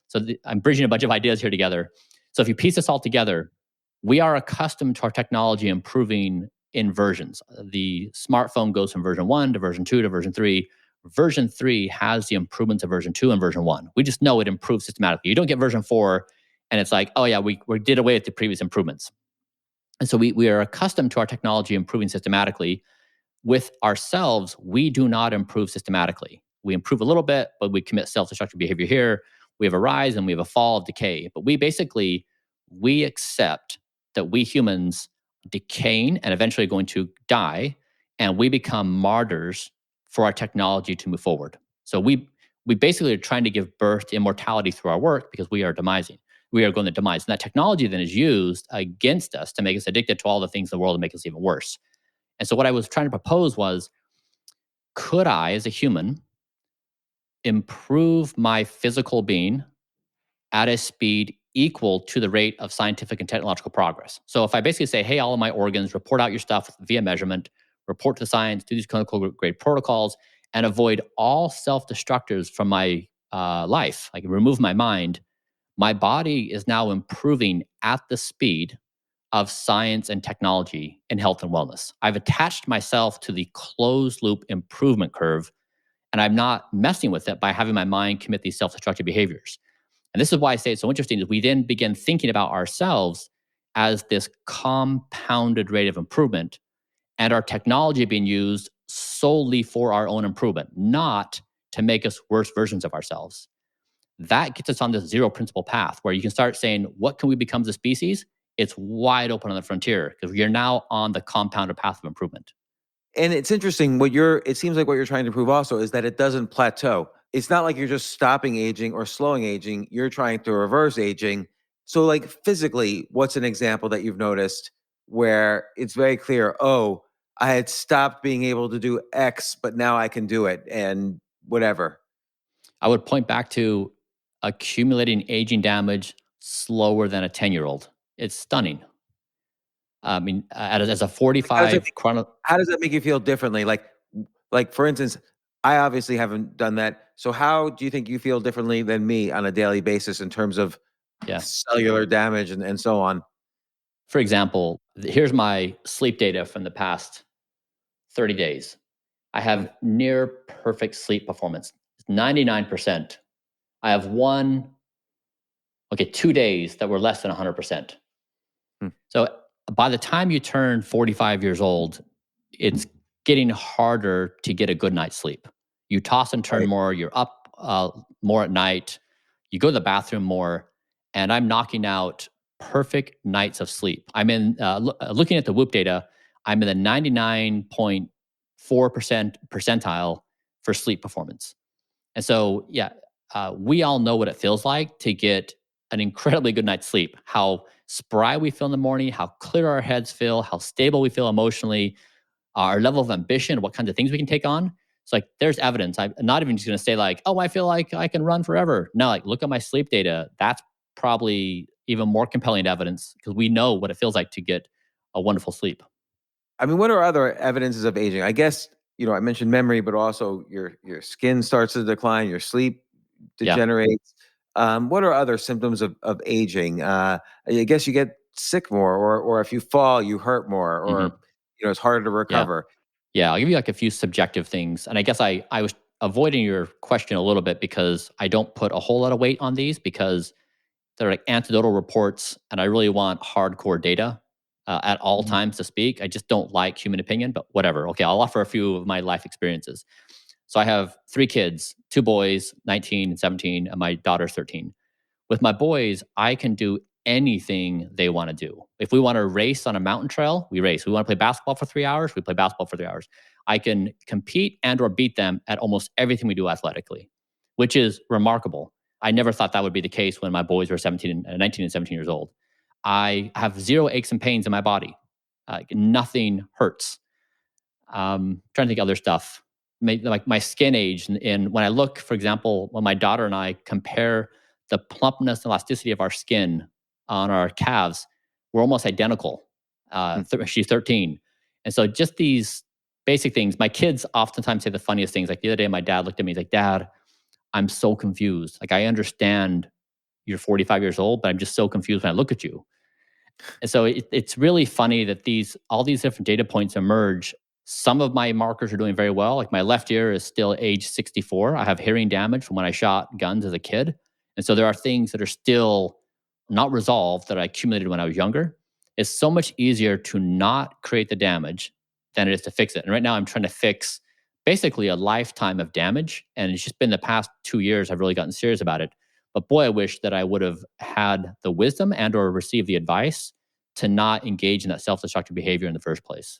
So I'm bridging a bunch of ideas here together. So if you piece this all together, we are accustomed to our technology improving in versions. The smartphone goes from version 1 to version 2 to version 3. Version 3 has the improvements of version 2 and version 1. We just know it improves systematically. You don't get version 4 and it's like, oh yeah, we did away with the previous improvements. And so we are accustomed to our technology improving systematically. With ourselves, we do not improve systematically. We improve a little bit, but we commit self-destructive behavior here. We have a rise and we have a fall of decay. But we accept that we humans decaying and eventually going to die, and we become martyrs for our technology to move forward. So we basically are trying to give birth to immortality through our work because we are demising. We are going to demise. And that technology then is used against us to make us addicted to all the things in the world and make us even worse. And so what I was trying to propose was, could I, as a human, improve my physical being at a speed equal to the rate of scientific and technological progress? So if I basically say, hey, all of my organs, report out your stuff via measurement, report to the science, do these clinical grade protocols, and avoid all self-destructors from my life, like remove my mind, my body is now improving at the speed of science and technology in health and wellness. I've attached myself to the closed loop improvement curve, and I'm not messing with it by having my mind commit these self-destructive behaviors. And this is why I say it's so interesting is we then begin thinking about ourselves as this compounded rate of improvement and our technology being used solely for our own improvement, not to make us worse versions of ourselves. That gets us on this zero principle path where you can start saying, what can we become as a species? It's wide open on the frontier because you're now on the compounded path of improvement. And it's interesting it seems like what you're trying to prove also is that it doesn't plateau. It's not like you're just stopping aging or slowing aging. You're trying to reverse aging. So like physically, what's an example that you've noticed where it's very clear, oh, I had stopped being able to do X, but now I can do it and whatever. I would point back to accumulating aging damage slower than a 10-year-old. It's stunning. I mean, as a How does it 45 make, chrono, how does that make you feel differently? Like for instance, I obviously haven't done that. So how do you think you feel differently than me on a daily basis in terms of yeah. cellular damage and so on? For example, here's my sleep data from the past 30 days. I Hmm. have near perfect sleep performance, 99%. I have 2 days that were less than 100%. Hmm. So by the time you turn 45 years old, it's getting harder to get a good night's sleep. You toss and turn Right. more, you're up more at night, you go to the bathroom more, and I'm knocking out perfect nights of sleep. I'm looking at the Whoop data, I'm in the 99.4% percentile for sleep performance. And so, yeah, we all know what it feels like to get an incredibly good night's sleep, how spry we feel in the morning, how clear our heads feel, how stable we feel emotionally, our level of ambition, what kinds of things we can take on. It's like there's evidence. I'm not even just going to say like, oh, I feel like I can run forever. No, like look at my sleep data. That's probably even more compelling evidence because we know what it feels like to get a wonderful sleep. I mean, what are other evidences of aging? I guess, I mentioned memory, but also your skin starts to decline, your sleep Yeah. degenerates. What are other symptoms of aging? I guess you get sick more, or if you fall, you hurt more, or Hmm. it's harder to Yeah. recover. Yeah, I'll give you like a few subjective things. And I guess I was avoiding your question a little bit because I don't put a whole lot of weight on these because they're like anecdotal reports and I really want hardcore data at all Mhm. times to speak. I just don't like human opinion, but whatever. Okay, I'll offer a few of my life experiences. So I have 3 kids, 2 boys, 19 and 17, and my daughter's 13. With my boys, I can do anything they want to do. If we want to race on a mountain trail, we race. We want to play basketball for 3 hours, we play basketball for 3 hours. I can compete and or beat them at almost everything we do athletically, which is remarkable. I never thought that would be the case when my boys were 19 and 17 years old. I have zero aches and pains in my body. Nothing hurts. Trying to think of other stuff. Like my skin age, and when I look, for example, when my daughter and I compare the plumpness and elasticity of our skin on our calves, we're almost identical. Hmm. She's 13, and so just these basic things. My kids oftentimes say the funniest things. Like the other day, my dad looked at me, he's like, Dad, I'm so confused. Like, I understand you're 45 years old, but I'm just so confused when I look at you. And so it's really funny that all these different data points emerge. Some of my markers are doing very well. Like my left ear is still age 64. I have hearing damage from when I shot guns as a kid. And so there are things that are still not resolved that I accumulated when I was younger. It's so much easier to not create the damage than it is to fix it. And right now I'm trying to fix basically a lifetime of damage. And it's just been the past 2 years I've really gotten serious about it. But boy, I wish that I would have had the wisdom and or received the advice to not engage in that self-destructive behavior in the first place.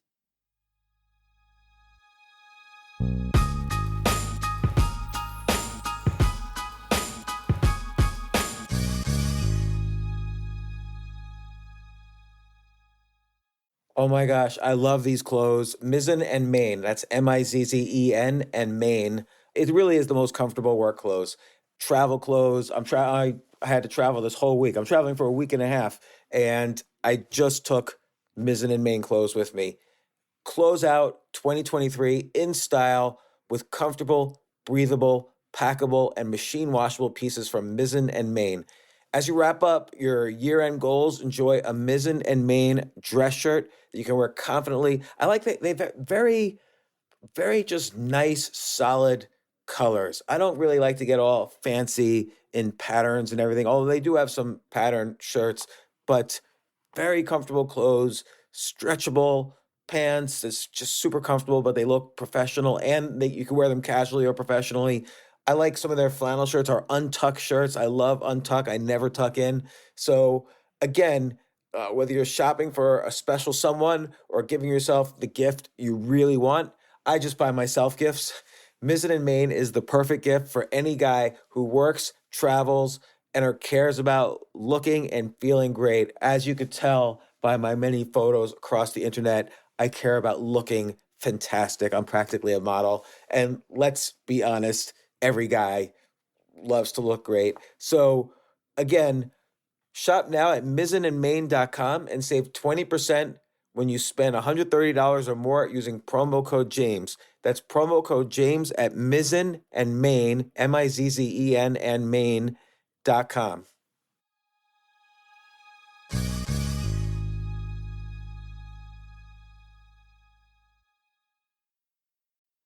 Oh my gosh, I love these clothes. Mizzen and Main. That's Mizzen and Main. It really is the most comfortable work clothes. Travel clothes. I had to travel this whole week. I'm traveling for a week and a half, and I just took Mizzen and Main clothes with me. Close out 2023 in style with comfortable, breathable, packable, and machine washable pieces from Mizzen and Main. As you wrap up your year end goals, enjoy a Mizzen and Main dress shirt that you can wear confidently. I like that they've very, very just nice, solid colors. I don't really like to get all fancy in patterns and everything, although they do have some pattern shirts, but very comfortable clothes, stretchable pants. It's just super comfortable, but they look professional and you can wear them casually or professionally. I like some of their flannel shirts or untuck shirts. I love untuck. I never tuck in. So again, whether you're shopping for a special someone or giving yourself the gift you really want, I just buy myself gifts. Mizzen and Main is the perfect gift for any guy who works, travels, and or cares about looking and feeling great. As you could tell by my many photos across the internet, I care about looking fantastic. I'm practically a model. And let's be honest, every guy loves to look great. So again, shop now at mizzenandmain.com and save 20% when you spend $130 or more using promo code James. That's promo code James at Mizzen and Main, Mizzen and Main.com.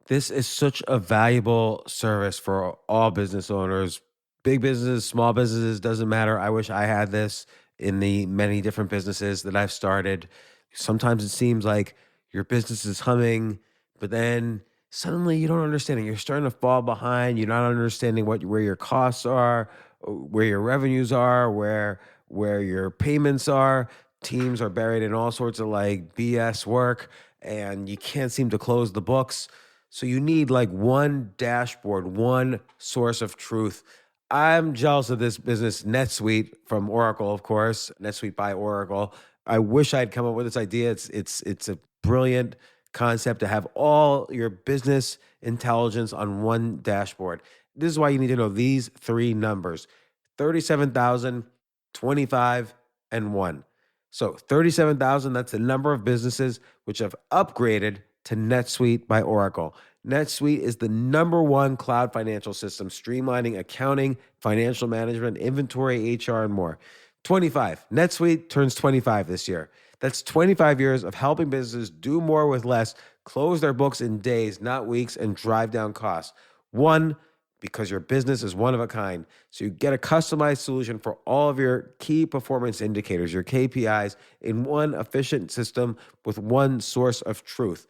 This is such a valuable service for all business owners, big businesses, small businesses, doesn't matter. I wish I had this in the many different businesses that I've started. Sometimes it seems like your business is humming, but then suddenly you don't understand it. You're starting to fall behind. You're not understanding where your costs are, where your revenues are, where your payments are. Teams are buried in all sorts of like BS work, and you can't seem to close the books. So you need like one dashboard, one source of truth. I'm jealous of this business, NetSuite from Oracle, of course, NetSuite by Oracle. I wish I'd come up with this idea. It's a brilliant concept to have all your business intelligence on one dashboard. This is why you need to know these three numbers: 37,000, 25, and 1. So 37,000, that's the number of businesses which have upgraded to NetSuite by Oracle. NetSuite is the number one cloud financial system, streamlining accounting, financial management, inventory, HR, and more. 25. NetSuite turns 25 this year. That's 25 years of helping businesses do more with less, close their books in days, not weeks, and drive down costs. One, because your business is one of a kind. So you get a customized solution for all of your key performance indicators, your KPIs, in one efficient system with one source of truth.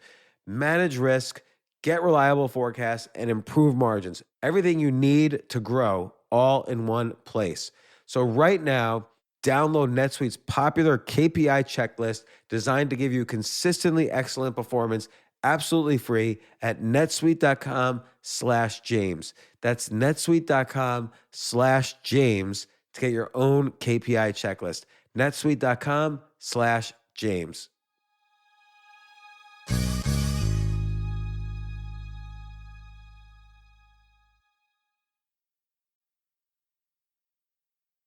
Manage risk, get reliable forecasts, and improve margins. Everything you need to grow all in one place. So right now, download NetSuite's popular KPI checklist designed to give you consistently excellent performance absolutely free at netsuite.com/James. That's netsuite.com/James to get your own KPI checklist. netsuite.com/James.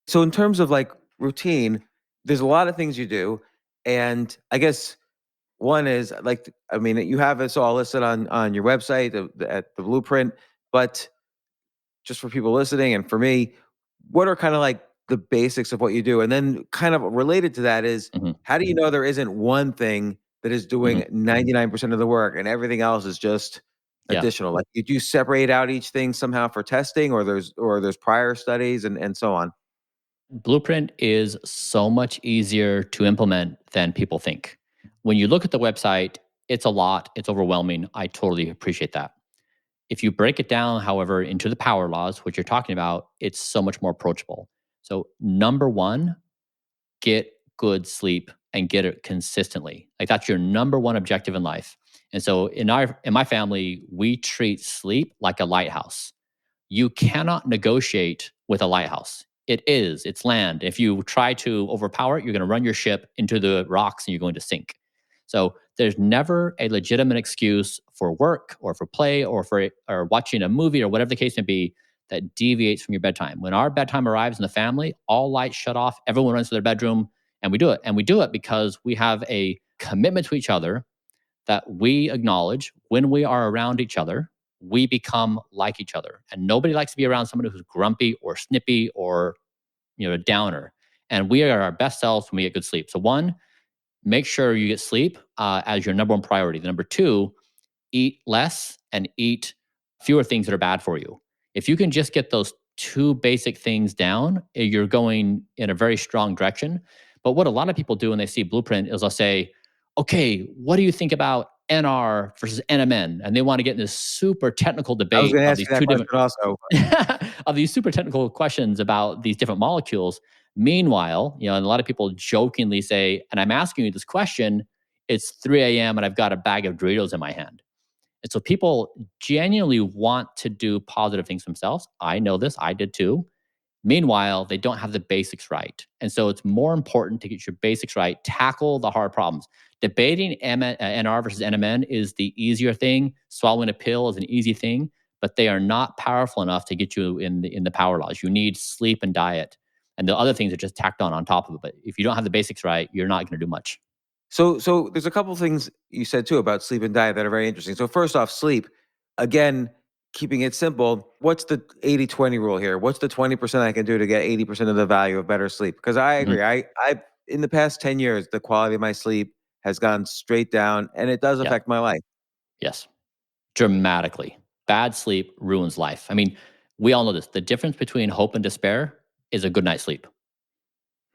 So in terms of like routine, there's a lot of things you do. And I guess One is like, I mean, you have this all listed on your website at the blueprint, but just for people listening and for me, what are kind of like the basics of what you do? And then kind of related to that is, Mhm, how do you know there isn't one thing that is doing mhm. 99% of the work and everything else is just Yeah. additional? Like, did you separate out each thing somehow for testing, or there's prior studies and so on? Blueprint is so much easier to implement than people think. When you look at the website, it's a lot, it's overwhelming. I totally appreciate that. If you break it down, however, into the power laws, which you're talking about, it's so much more approachable. So, number one, get good sleep and get it consistently. Like that's your number one objective in life. And so in my family, we treat sleep like a lighthouse. You cannot negotiate with a lighthouse. It's land. If you try to overpower it, you're going to run your ship into the rocks and you're going to sink. So there's never a legitimate excuse for work or for play or watching a movie or whatever the case may be that deviates from your bedtime. When our bedtime arrives in the family, all lights shut off, everyone runs to their bedroom, and we do it. And we do it because we have a commitment to each other that we acknowledge when we are around each other, we become like each other. And nobody likes to be around somebody who's grumpy or snippy or, a downer. And we are our best selves when we get good sleep. So one, make sure you get sleep as your number one priority. The number two, eat less and eat fewer things that are bad for you. If you can just get those two basic things down, you're going in a very strong direction. But what a lot of people do when they see Blueprint is they'll say, okay, what do you think about NR versus NMN? And they want to get in this super technical I was debate going to of ask these you that two question different also. of these super technical questions about these different molecules. Meanwhile, and a lot of people jokingly say, and I'm asking you this question, it's 3 a.m. and I've got a bag of Doritos in my hand. And so people genuinely want to do positive things themselves. I know this, I did too. Meanwhile, they don't have the basics right. And so it's more important to get your basics right, tackle the hard problems. Debating NR versus NMN is the easier thing. Swallowing a pill is an easy thing, but they are not powerful enough to get you in the power laws. You need sleep and diet. And the other things are just tacked on top of it. But if you don't have the basics right, you're not going to do much. So there's a couple things you said too about sleep and diet that are very interesting. So first off, sleep. Again, keeping it simple, what's the 80-20 rule here? What's the 20% I can do to get 80% of the value of better sleep? Because I Mhm. agree. I in the past 10 years, the quality of my sleep has gone straight down and it does Yeah. affect my life. Yes. Dramatically. Bad sleep ruins life. I mean, we all know this. The difference between hope and despair is a good night's sleep.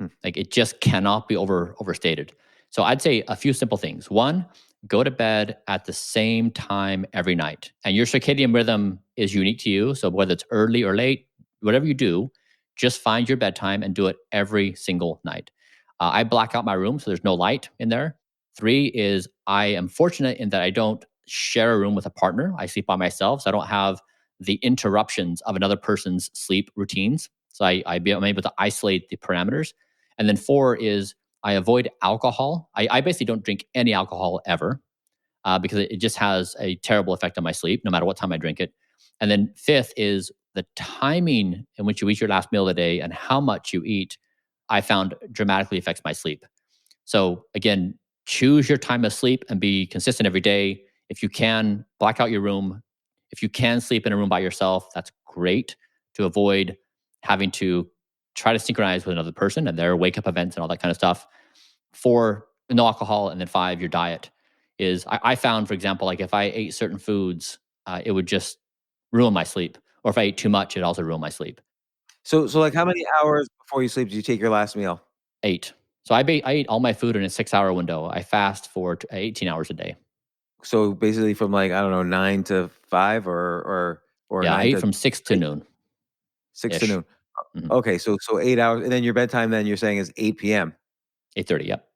Hmm. Like it just cannot be overstated. So I'd say a few simple things. One, go to bed at the same time every night. And your circadian rhythm is unique to you. So whether it's early or late, whatever you do, just find your bedtime and do it every single night. I black out my room so there's no light in there. Three is I am fortunate in that I don't share a room with a partner. I sleep by myself. So I don't have the interruptions of another person's sleep routines. So I'm able to isolate the parameters. And then four is I avoid alcohol. I basically don't drink any alcohol ever because it just has a terrible effect on my sleep, no matter what time I drink it. And then fifth is the timing in which you eat your last meal of the day and how much you eat, I found dramatically affects my sleep. So again, choose your time of sleep and be consistent every day. If you can, black out your room. If you can sleep in a room by yourself, that's great to avoid having to try to synchronize with another person and their wake up events and all that kind of stuff. Four, no alcohol. And then five, your diet is, I found, for example, like if I ate certain foods, it would just ruin my sleep. Or if I ate too much, it also ruined my sleep. So like how many hours before you sleep do you take your last meal? 8. So I eat all my food in a 6-hour window. I fast for 18 hours a day. So basically from like, I don't know, 9 to 5 or Yeah, I 9 eat to from 6 to 3, noon 6 to ish. noon. Mhm. Okay, so 8 hours, and then your bedtime then you're saying is 8 PM, 8:30, yep.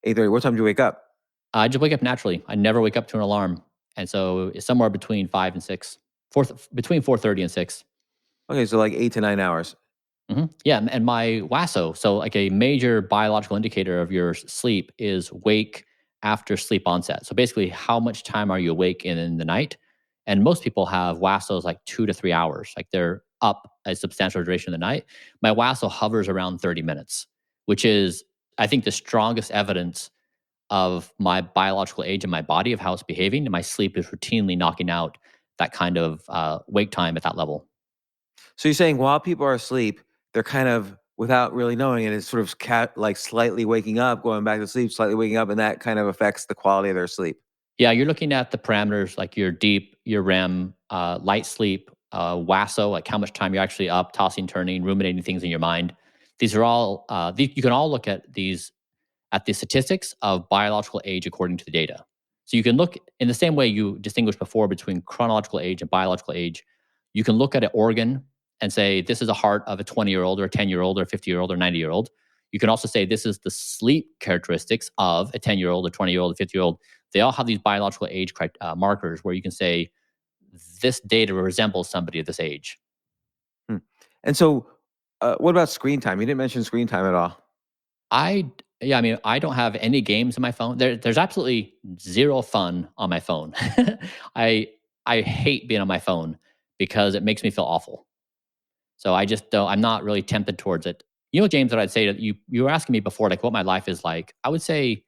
8:30. What time do you wake up? I just wake up naturally. I never wake up to an alarm. And so it's somewhere between 5 and 6. Between 4:30 and 6. Okay, so like 8 to 9 hours. Yeah, and my WASO, so like a major biological indicator of your sleep is wake after sleep onset. So basically, how much time are you awake in the night? And most people have WASOs like 2 to 3 hours, like they're up a substantial duration of the night. My WASO hovers around 30 minutes, which is, I think, the strongest evidence of my biological age and my body, of how it's behaving, and my sleep is routinely knocking out that kind of wake time at that level. So you're saying while people are asleep, they're kind of without really knowing it, it's sort of like slightly waking up, going back to sleep, slightly waking up, and that kind of affects the quality of their sleep. Yeah, you're looking at the parameters like your deep, your REM, light sleep, WASO, like how much time you're actually up, tossing, turning, ruminating things in your mind. These are all, you can all look at the statistics of biological age according to the data. So you can look in the same way you distinguished before between chronological age and biological age. You can look at an organ and say, this is a heart of a 20-year-old or a 10-year-old or a 50-year-old or 90-year-old. You can also say, this is the sleep characteristics of a 10-year-old, a 20-year-old, a 50-year-old. They all have these biological age markers where you can say, this data resembles somebody of this age. Hmm. And so, what about screen time? You didn't mention screen time at all. Yeah, I mean, I don't have any games on my phone. There's absolutely zero fun on my phone. I I hate being on my phone because it makes me feel awful. So I just don't. I'm not really tempted towards it. You know, James, what I'd say that you were asking me before, like what my life is like. I would say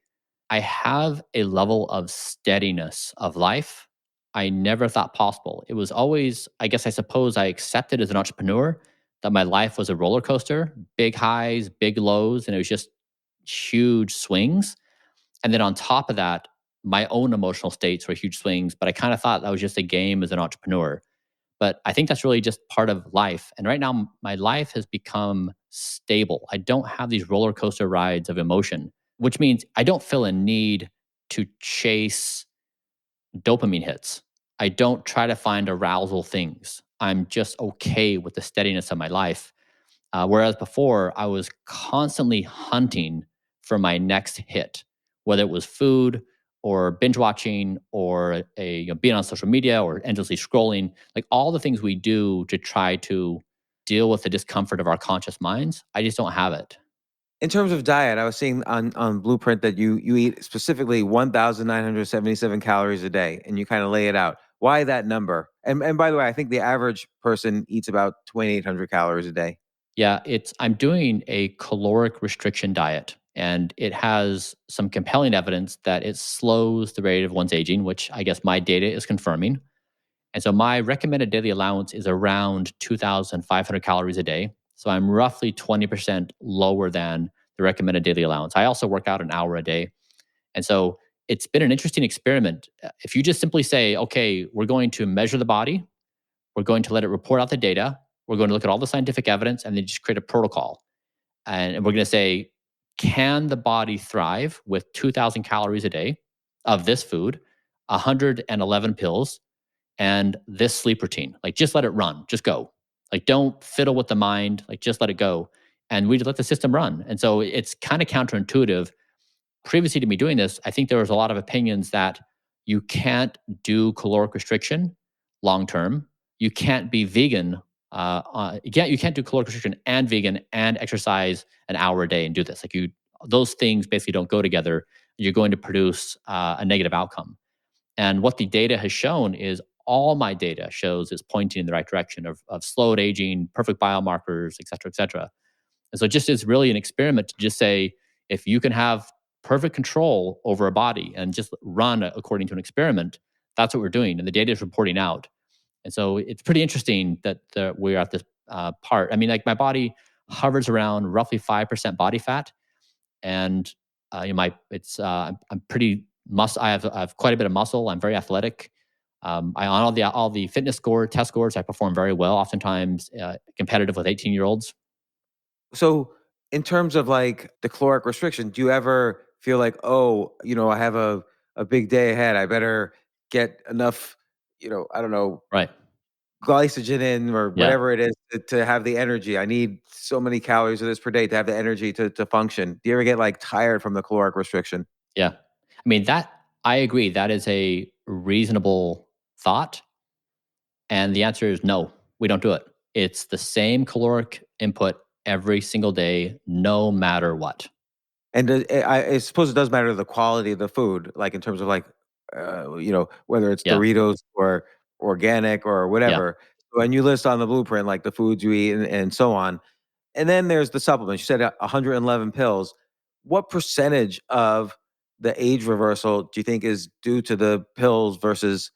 I have a level of steadiness of life I never thought possible. It was always, I guess, I suppose I accepted as an entrepreneur that my life was a roller coaster, big highs, big lows, and it was just huge swings. And then on top of that, my own emotional states were huge swings. But I kind of thought that was just a game as an entrepreneur. But I think that's really just part of life. And right now, my life has become stable. I don't have these roller coaster rides of emotion, which means I don't feel a need to chase dopamine hits. I don't try to find arousal things. I'm just okay with the steadiness of my life. Whereas before, I was constantly hunting for my next hit, whether it was food or binge watching or being on social media or endlessly scrolling, like all the things we do to try to deal with the discomfort of our conscious minds. I just don't have it. In terms of diet, I was seeing on Blueprint that you eat specifically 1,977 calories a day, and you kind of lay it out. Why that number? And by the way, I think the average person eats about 2,800 calories a day. Yeah, I'm doing a caloric restriction diet, and it has some compelling evidence that it slows the rate of one's aging, which I guess my data is confirming. And so my recommended daily allowance is around 2,500 calories a day. So I'm roughly 20% lower than the recommended daily allowance. I also work out an hour a day. And so it's been an interesting experiment. If you just simply say, okay, we're going to measure the body, we're going to let it report out the data, we're going to look at all the scientific evidence, and then just create a protocol. And we're going to say, can the body thrive with 2,000 calories a day of this food, 111 pills, and this sleep routine? Like, just let it run, just go. Like, don't fiddle with the mind, like, just let it go. And we let the system run. And so it's kind of counterintuitive. Previously to me doing this, I think there was a lot of opinions that you can't do caloric restriction long term. You can't be vegan. You can't do caloric restriction and vegan and exercise an hour a day and do this. Like, those things basically don't go together. You're going to produce a negative outcome. And what the data has shown is all my data shows is pointing in the right direction of slowed aging, perfect biomarkers, et cetera, et cetera. And so it just is really an experiment to just say, if you can have perfect control over a body and just run according to an experiment, that's what we're doing. And the data is reporting out. And so it's pretty interesting that we're at this part. I mean, like my body hovers around roughly 5% body fat. And I'm pretty I have quite a bit of muscle. I'm very athletic. I on all the fitness test scores, I perform very well. Oftentimes competitive with 18-year-olds. So, in terms of like the caloric restriction, do you ever feel like, oh, I have a big day ahead. I better get enough, I don't know, Right. glycogen in or Yeah. whatever it is to have the energy. I need so many calories of this per day to have the energy to function. Do you ever get like tired from the caloric restriction? Yeah. I mean, I agree. That is a reasonable thought. And the answer is no, we don't do it. It's the same caloric input every single day, no matter what. And I suppose it does matter the quality of the food, like in terms of like, whether it's Yeah. Doritos or organic or Yeah. whatever. When you list on the blueprint, like the foods you eat and so on, and then there's the supplements. You said 111 pills. What percentage of the age reversal do you think is due to the pills versus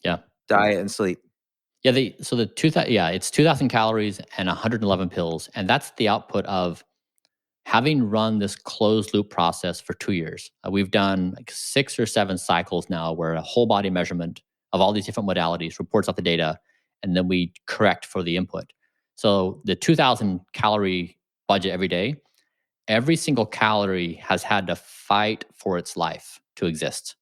Yeah. diet and sleep? Yeah, it's 2,000 calories and 111 pills, and that's the output of having run this closed loop process for 2 years. We've done like 6 or 7 cycles now where a whole body measurement of all these different modalities reports out the data, and then we correct for the input. So the 2,000 calorie budget every day, every single calorie has had to fight for its life to exist.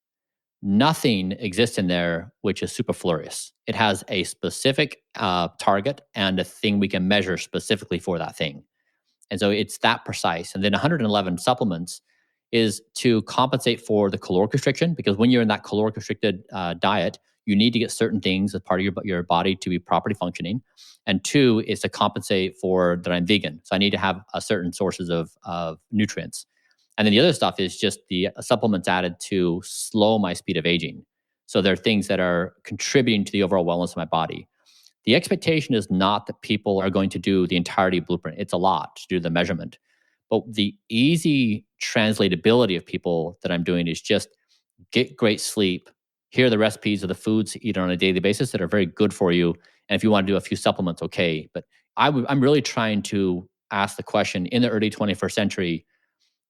Nothing exists in there which is superfluous. It has a specific target and a thing we can measure specifically for that thing. And so it's that precise. And then 111 supplements is to compensate for the caloric restriction, because when you're in that caloric restricted diet, you need to get certain things as part of your body to be properly functioning. And two is to compensate for that I'm vegan. So I need to have certain sources of nutrients. And then the other stuff is just the supplements added to slow my speed of aging. So there are things that are contributing to the overall wellness of my body. The expectation is not that people are going to do the entirety of Blueprint. It's a lot to do the measurement. But the easy translatability of people that I'm doing is just get great sleep. Here are the recipes of the foods to eat on a daily basis that are very good for you. And if you want to do a few supplements, okay. But I'm really trying to ask the question in the early 21st century,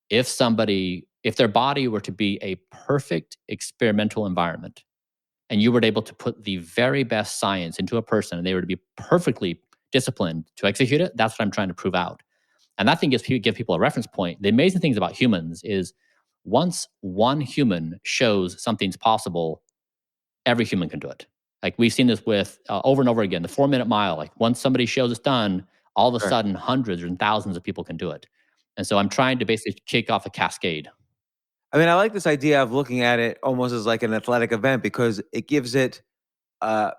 if their body were to be a perfect experimental environment, and you were able to put the very best science into a person and they were to be perfectly disciplined to execute it, that's what I'm trying to prove out. And that thing give people a reference point. The amazing things about humans is once one human shows something's possible, every human can do it. Like we've seen this with over and over again, the 4-minute mile. Like once somebody shows it's done, all of a Sure. sudden hundreds and thousands of people can do it. And so I'm trying to basically kick off a cascade. I mean, I like this idea of looking at it almost as like an athletic event because it gives it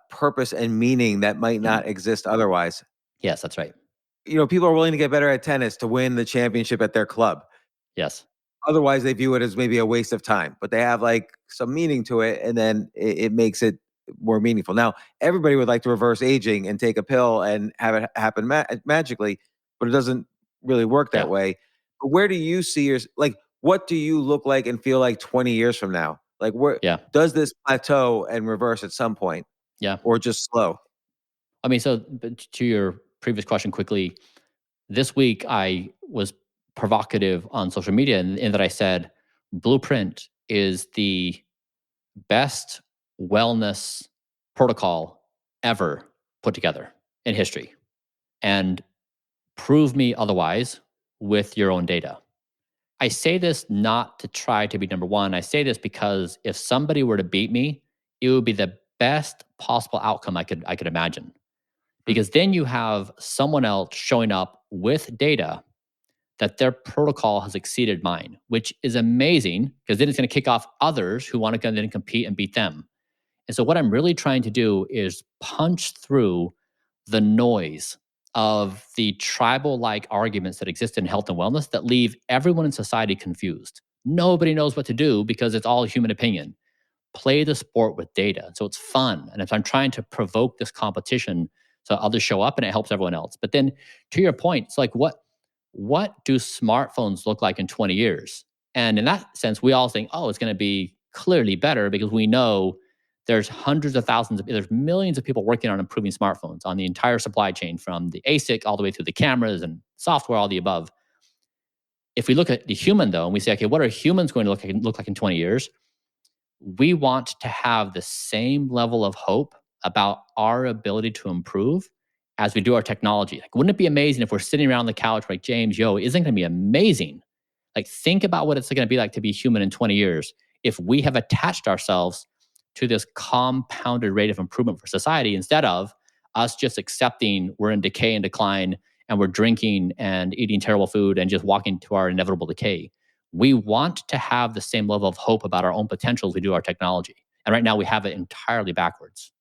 purpose and meaning that might Mhm. not exist otherwise. Yes, that's right. People are willing to get better at tennis to win the championship at their club. Yes. Otherwise, they view it as maybe a waste of time, but they have like some meaning to it, and then it makes it more meaningful. Now, everybody would like to reverse aging and take a pill and have it happen magically, but it doesn't really work that Yeah. way. But where do you see like? What do you look like and feel like 20 years from now? Like, where Yeah. does this plateau and reverse at some point, Yeah. or just slow? I mean, so but to your previous question quickly, this week I was provocative on social media in that I said Blueprint is the best wellness protocol ever put together in history. And prove me otherwise with your own data. I say this not to try to be number one. I say this because if somebody were to beat me, it would be the best possible outcome I could imagine. Hmm. Because then you have someone else showing up with data that their protocol has exceeded mine, which is amazing because then it's going to kick off others who want to come in and compete and beat them. And so, what I'm really trying to do is punch through the noise of the tribal like arguments that exist in health and wellness that leave everyone in society confused. Nobody knows what to do because it's all human opinion. Play the sport with data. So it's fun. And if I'm trying to provoke this competition so others show up and it helps everyone else. But then to your point, it's like what do smartphones look like in 20 years? And in that sense, we all think, oh, it's going to be clearly better because we know there's hundreds of thousands there's millions of people working on improving smartphones on the entire supply chain from the ASIC all the way through the cameras and software, all the above. If we look at the human though, and we say, okay, what are humans going to look like in 20 years? We want to have the same level of hope about our ability to improve as we do our technology. Like, wouldn't it be amazing if we're sitting around the couch like, James, isn't going to be amazing? Like, think about what it's going to be like to be human in 20 years if we have attached ourselves to this compounded rate of improvement for society instead of us just accepting we're in decay and decline and we're drinking and eating terrible food and just walking to our inevitable decay. We want to have the same level of hope about our own potential as we do our technology. And right now we have it entirely backwards.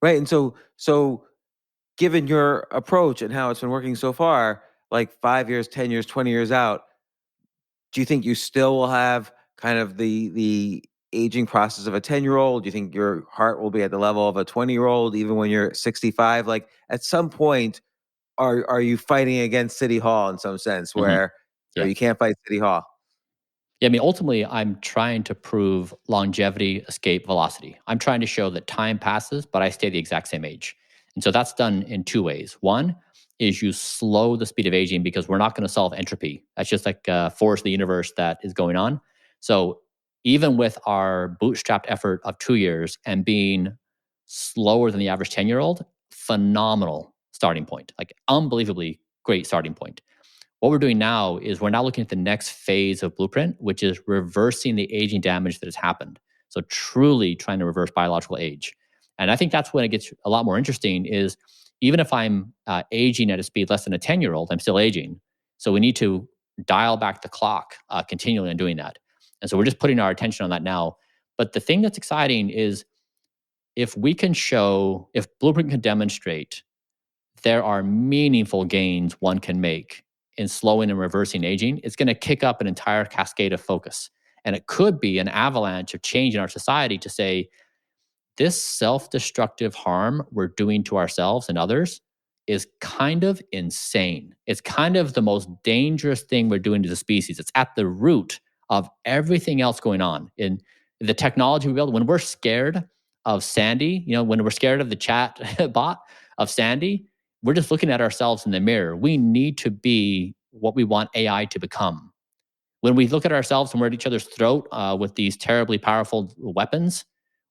Right. And so given your approach and how it's been working so far, like 5 years, 10 years, 20 years out, do you think you still will have kind of the aging process of a 10-year-old? Do you think your heart will be at the level of a 20-year-old even when you're 65? Like at some point, are you fighting against City Hall in some sense Hmm. where Yeah. you can't fight City Hall? Yeah, I mean, ultimately, I'm trying to prove longevity, escape, velocity. I'm trying to show that time passes, but I stay the exact same age. And so that's done in two ways. One is you slow the speed of aging because we're not going to solve entropy. That's just like a force of the universe that is going on. So even with our bootstrapped effort of 2 years and being slower than the average 10-year-old, phenomenal starting point, like unbelievably great starting point. What we're doing now is we're now looking at the next phase of Blueprint, which is reversing the aging damage that has happened. So truly trying to reverse biological age. And I think that's when it gets a lot more interesting is even if I'm aging at a speed less than a 10-year-old, I'm still aging. So we need to dial back the clock continually in doing that. And so we're just putting our attention on that now. But the thing that's exciting is if we can show, if Blueprint can demonstrate there are meaningful gains one can make in slowing and reversing aging, it's going to kick up an entire cascade of focus. And it could be an avalanche of change in our society to say, this self destructive harm we're doing to ourselves and others is kind of insane. It's kind of the most dangerous thing we're doing to the species. It's at the root of everything else going on in the technology we build. When we're scared of Sandy, when we're scared of the chat bot of Sandy, we're just looking at ourselves in the mirror. We need to be what we want AI to become. When we look at ourselves and we're at each other's throat with these terribly powerful weapons,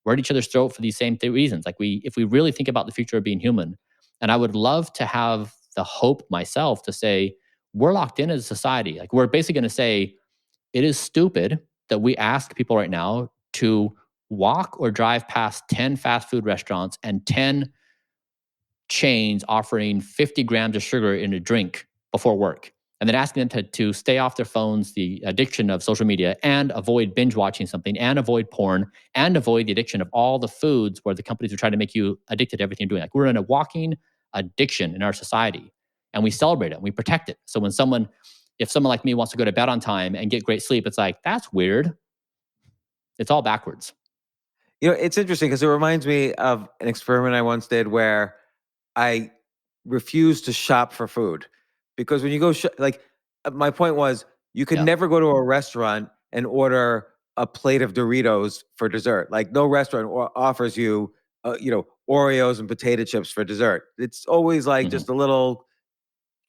we're at each other's throat for these same reasons. Like if we really think about the future of being human, and I would love to have the hope myself to say we're locked in as a society. Like we're basically going to say it is stupid that we ask people right now to walk or drive past 10 fast food restaurants and 10 chains offering 50 grams of sugar in a drink before work, and then asking them to stay off their phones, the addiction of social media, and avoid binge watching something, and avoid porn, and avoid the addiction of all the foods where the companies are trying to make you addicted to everything you're doing. Like we're in a walking addiction in our society, and we celebrate it and we protect it. So if someone like me wants to go to bed on time and get great sleep, it's like, that's weird. It's all backwards. It's interesting because it reminds me of an experiment I once did where I refused to shop for food because when you go my point was you could Yeah. never go to a restaurant and order a plate of Doritos for dessert. Like no restaurant offers you, Oreos and potato chips for dessert. It's always like Mhm. just a little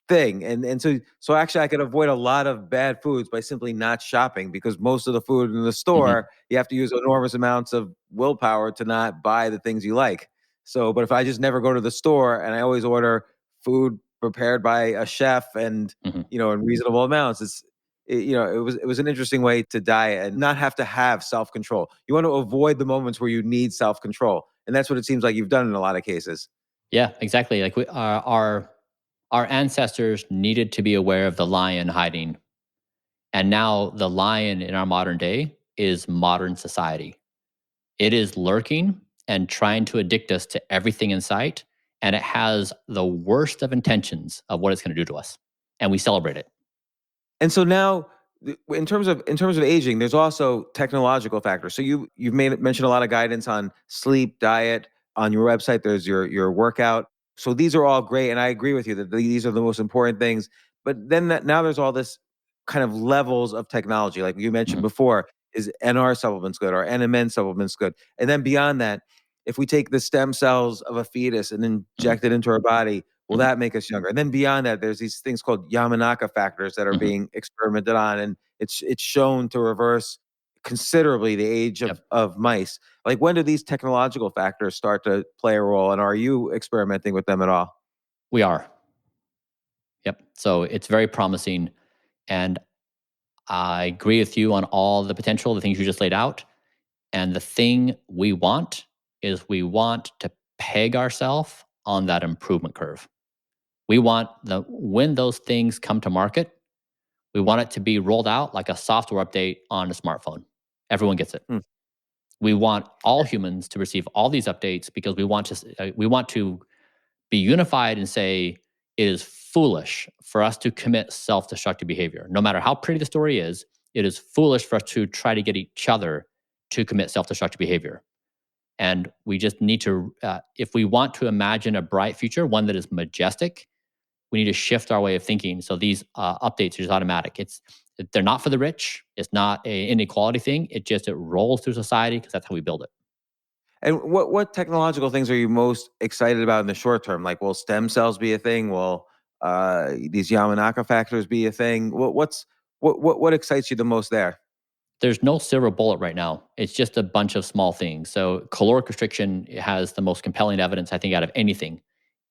thing. And so actually I could avoid a lot of bad foods by simply not shopping because most of the food in the Mhm. store, you have to use enormous amounts of willpower to not buy the things you like. So, but if I just never go to the store and I always order food prepared by a chef and, Mhm. in reasonable amounts, it was an interesting way to diet and not have to have self-control. You want to avoid the moments where you need self-control. And that's what it seems like you've done in a lot of cases. Yeah, exactly. Like our ancestors needed to be aware of the lion hiding. And now the lion in our modern day is modern society. It is lurking and trying to addict us to everything in sight. And it has the worst of intentions of what it's going to do to us. And we celebrate it. And so now, in terms of aging, there's also technological factors. So you've mentioned a lot of guidance on sleep, diet on your website. There's your workout. So these are all great, and I agree with you that these are the most important things. But then now there's all this kind of levels of technology, like you mentioned Mhm. before. Is NR supplements good or NMN supplements good? And then beyond that, if we take the stem cells of a fetus and Mhm. inject it into our body, will Mhm. that make us younger? And then beyond that, there's these things called Yamanaka factors that are Mhm. being experimented on, and it's shown to reverse considerably the age of Yep. of mice. Like when do these technological factors start to play a role, and are you experimenting with them at all? We are. Yep. So it's very promising. And I agree with you on all the potential, the things you just laid out. And the thing we want is we want to peg ourselves on that improvement curve. We want when those things come to market, we want it to be rolled out like a software update on a smartphone. Everyone gets it. Hmm. We want all humans to receive all these updates because we want to be unified and say it is foolish for us to commit self-destructive behavior. No matter how pretty the story is, it is foolish for us to try to get each other to commit self-destructive behavior. And we just need to, if we want to imagine a bright future, one that is majestic, we need to shift our way of thinking. So these updates are just automatic. They're not for the rich. It's not a inequality thing. It rolls through society because that's how we build it. And what technological things are you most excited about in the short term? Like, will stem cells be a thing? Will these Yamanaka factors be a thing? What excites you the most there? There's no silver bullet right now. It's just a bunch of small things. So caloric restriction has the most compelling evidence, I think, out of anything.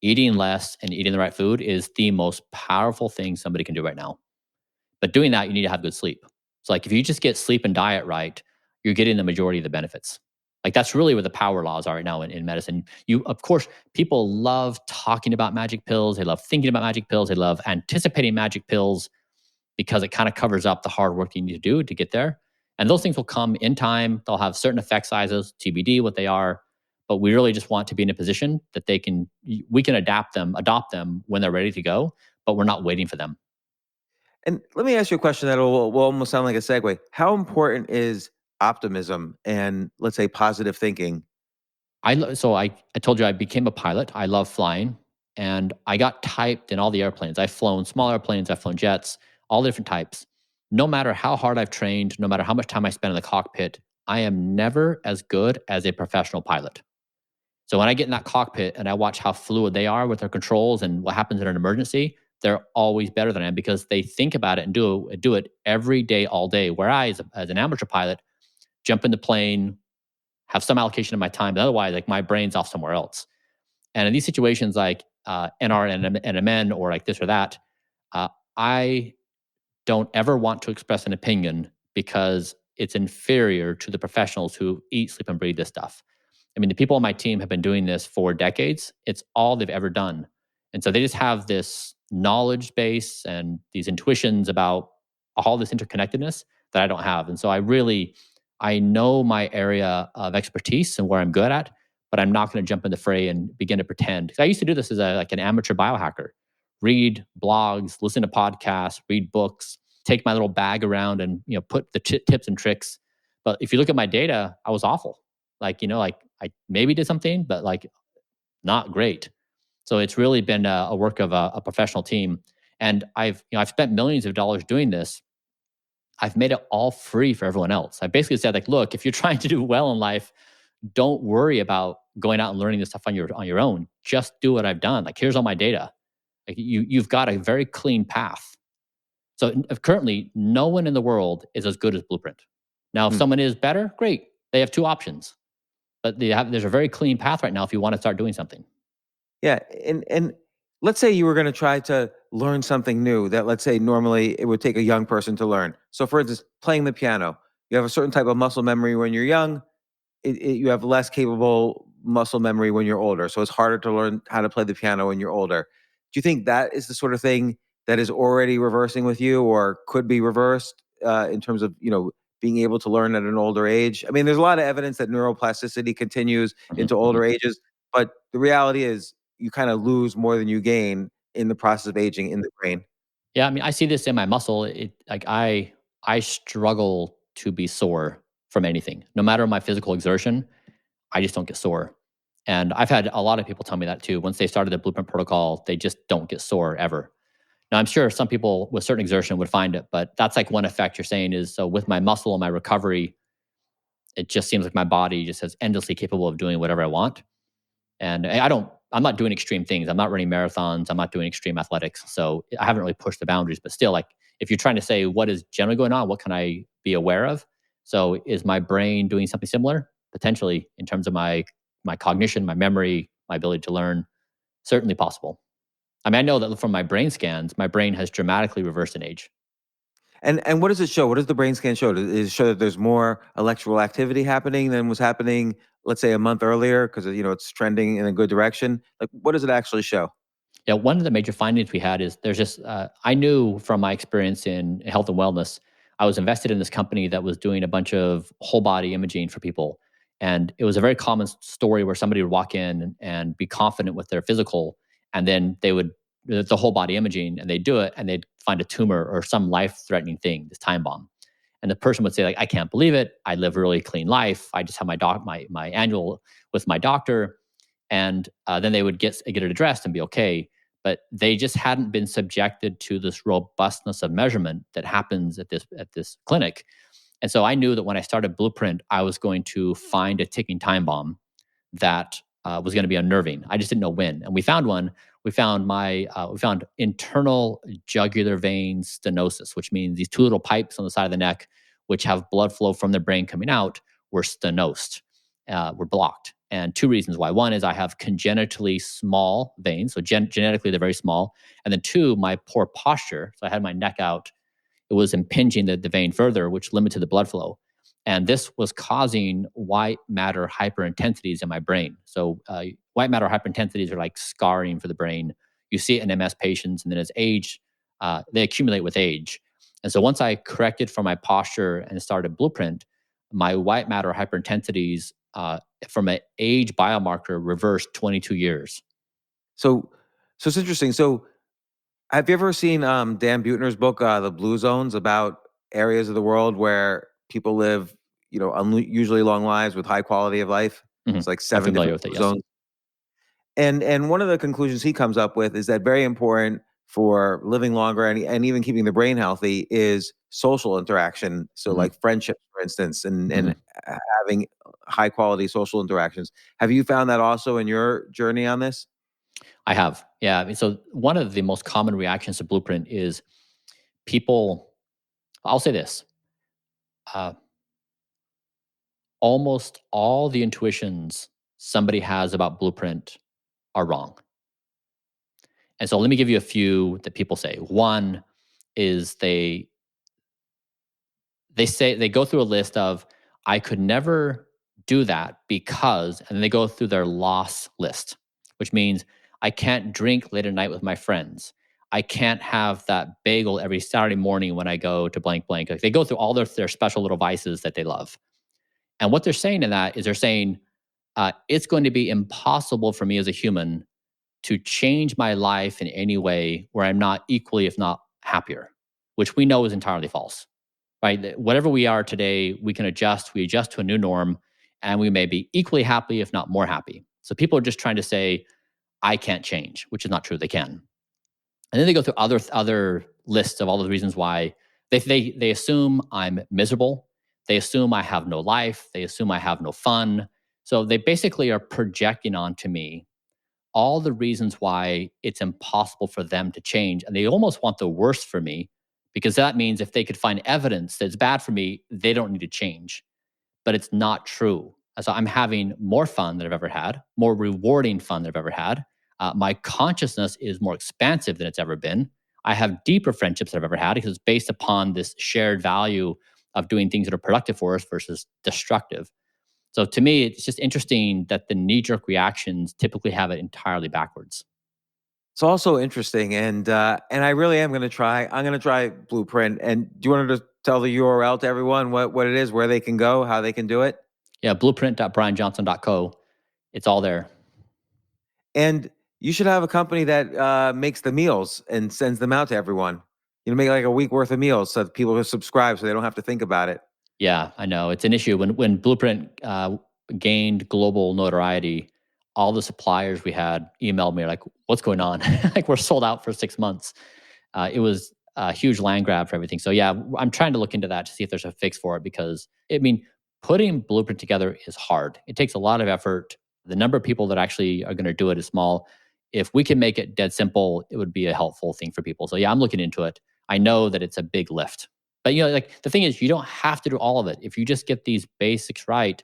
Eating less and eating the right food is the most powerful thing somebody can do right now. But doing that, you need to have good sleep. So, like, if you just get sleep and diet right, you're getting the majority of the benefits. Like, that's really where the power laws are right now in medicine. Of course, people love talking about magic pills. They love thinking about magic pills. They love anticipating magic pills because it kind of covers up the hard work you need to do to get there. And those things will come in time. They'll have certain effect sizes, TBD, what they are. But we really just want to be in a position that we can adopt them when they're ready to go, but we're not waiting for them. And let me ask you a question that will almost sound like a segue. How important is optimism and, let's say, positive thinking? I told you I became a pilot. I love flying, and I got typed in all the airplanes. I've flown small airplanes, I've flown jets, all different types. No matter how hard I've trained, no matter how much time I spend in the cockpit, I am never as good as a professional pilot. So when I get in that cockpit and I watch how fluid they are with their controls and what happens in an emergency, they're always better than I am because they think about it and do it every day, all day. Whereas as an amateur pilot, jump in the plane, have some allocation of my time, but otherwise, like my brain's off somewhere else. And in these situations, like NR and NMN or like this or that, uh, I don't ever want to express an opinion because it's inferior to the professionals who eat, sleep, and breathe this stuff. I mean, the people on my team have been doing this for decades. It's all they've ever done. And so they just have this knowledge base and these intuitions about all this interconnectedness that I don't have. And so I know my area of expertise and where I'm good at, but I'm not going to jump in the fray and begin to pretend. 'Cause I used to do this as like an amateur biohacker, read blogs, listen to podcasts, read books, take my little bag around and, put the tips and tricks. But if you look at my data, I was awful. Like I maybe did something, but like not great. So it's really been a work of a professional team. And I've spent millions of dollars doing this. I've made it all free for everyone else. I basically said, like, look, if you're trying to do well in life, don't worry about going out and learning this stuff on your own. Just do what I've done. Like, here's all my data. Like, you've got a very clean path. So currently, no one in the world is as good as Blueprint. Now, if Hmm. someone is better, great. They have two options, but there's a very clean path right now if you want to start doing something. Yeah, and let's say you were going to try to learn something new that, let's say, normally it would take a young person to learn. So, for instance, playing the piano, you have a certain type of muscle memory when you're young. You have less capable muscle memory when you're older. So it's harder to learn how to play the piano when you're older. Do you think that is the sort of thing that is already reversing with you, or could be reversed in terms of being able to learn at an older age? I mean, there's a lot of evidence that neuroplasticity continues Mhm, into mhm. older ages, but the reality is you kind of lose more than you gain in the process of aging in the brain. Yeah, I mean, I see this in my muscle. I struggle to be sore from anything, no matter my physical exertion. I just don't get sore. And I've had a lot of people tell me that too. Once they started the Blueprint protocol, they just don't get sore ever. Now, I'm sure some people with certain exertion would find it, but that's like one effect you're saying is so with my muscle and my recovery, it just seems like my body just is endlessly capable of doing whatever I want. And I'm not doing extreme things. I'm not running marathons. I'm not doing extreme athletics. So I haven't really pushed the boundaries, but still, like, if you're trying to say what is generally going on, what can I be aware of? So is my brain doing something similar? Potentially in terms of my cognition, my memory, my ability to learn, certainly possible. I mean, I know that from my brain scans, my brain has dramatically reversed in age. And what does it show? What does the brain scan show? Does it show that there's more electrical activity happening than was happening, let's say, a month earlier, because it's trending in a good direction? Like, what does it actually show? Yeah, one of the major findings we had is there's just I knew from my experience in health and wellness, I was invested in this company that was doing a bunch of whole body imaging for people, and it was a very common story where somebody would walk in and be confident with their physical, and then they would the whole body imaging, and they'd do it, and they'd find a tumor or some life threatening thing, this time bomb, and the person would say like, I can't believe it. I live a really clean life. I just have my annual with my doctor, and then they would get it addressed and be okay. but they just hadn't been subjected to this robustness of measurement that happens at this clinic. And so I knew that when I started Blueprint, I was going to find a ticking time bomb that was going to be unnerving. I just didn't know when. And we found one. We found internal jugular vein stenosis, which means these two little pipes on the side of the neck, which have blood flow from the brain coming out, were stenosed, were blocked. And two reasons why. One is I have congenitally small veins, so genetically they're very small. And then two, my poor posture. So I had my neck out, it was impinging the vein further, which limited the blood flow. And this was causing white matter hyperintensities in my brain. So white matter hyperintensities are like scarring for the brain. You see it in MS patients, and then as age, they accumulate with age. And so once I corrected for my posture and started Blueprint, my white matter hyperintensities from an age biomarker reversed 22 years. So, so it's interesting. So, have you ever seen Dan Buettner's book, The Blue Zones, about areas of the world where people live, unusually long lives with high quality of life? It's like I'm 7 familiar different with it, blue yes. zones. And one of the conclusions he comes up with is that very important for living longer and even keeping the brain healthy is social interaction. So Mhm. like friendships, for instance, and Mhm. having high quality social interactions. Have you found that also in your journey on this? I have. Yeah. I mean, so one of the most common reactions to Blueprint is people, I'll say this, uh, almost all the intuitions somebody has about Blueprint are wrong. And so let me give you a few that people say. One is they say they go through a list of I could never do that because, and then they go through their loss list, which means I can't drink late at night with my friends. I can't have that bagel every Saturday morning when I go to blank blank. Like they go through all their special little vices that they love. And what they're saying in that is they're saying it's going to be impossible for me as a human to change my life in any way where I'm not equally, if not happier, which we know is entirely false, right? Whatever we are today, we can adjust, we adjust to a new norm, and we may be equally happy, if not more happy. So people are just trying to say, I can't change, which is not true. They can. And then they go through other lists of all the reasons why they assume I'm miserable. They assume I have no life. They assume I have no fun. So they basically are projecting onto me all the reasons why it's impossible for them to change. And they almost want the worst for me because that means if they could find evidence that's bad for me, they don't need to change. But it's not true. So I'm having more fun than I've ever had, more rewarding fun than I've ever had. My consciousness is more expansive than it's ever been. I have deeper friendships than I've ever had because it's based upon this shared value of doing things that are productive for us versus destructive. So to me, it's just interesting that the knee jerk reactions typically have it entirely backwards. It's also interesting, and I really am going to try. I'm going to try Blueprint. And do you want to just tell the URL to everyone what it is, where they can go, how they can do it? Yeah, blueprint.brianjohnson.co. It's all there. And you should have a company that makes the meals and sends them out to everyone. Make like a week worth of meals so that people can subscribe, so they don't have to think about it. Yeah, I know. It's an issue. When Blueprint gained global notoriety, all the suppliers we had emailed me like, "What's going on? Like we're sold out for 6 months." It was a huge land grab for everything. So yeah, I'm trying to look into that to see if there's a fix for it because I mean, putting Blueprint together is hard. It takes a lot of effort. The number of people that actually are going to do it is small. If we can make it dead simple, it would be a helpful thing for people. So yeah, I'm looking into it. I know that it's a big lift. But like the thing is, you don't have to do all of it. If you just get these basics right,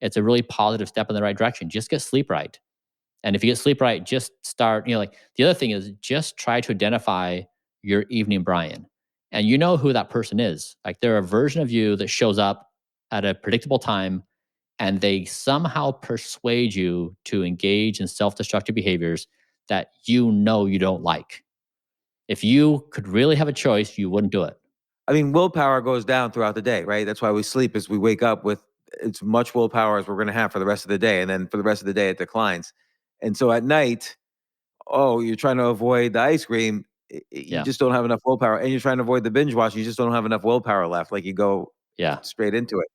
it's a really positive step in the right direction. Just get sleep right. And if you get sleep right, just start, like the other thing is just try to identify your evening Brian. And you know who that person is. Like they're a version of you that shows up at a predictable time and they somehow persuade you to engage in self-destructive behaviors that you don't like. If you could really have a choice, you wouldn't do it. I mean, willpower goes down throughout the day, right? That's why we sleep, is we wake up with as much willpower as we're going to have for the rest of the day, and then for the rest of the day it declines. And so at night, oh, you're trying to avoid the ice cream, you Yeah. just don't have enough willpower, and you're trying to avoid the binge watch, you just don't have enough willpower left. Like you go Yeah. straight into it.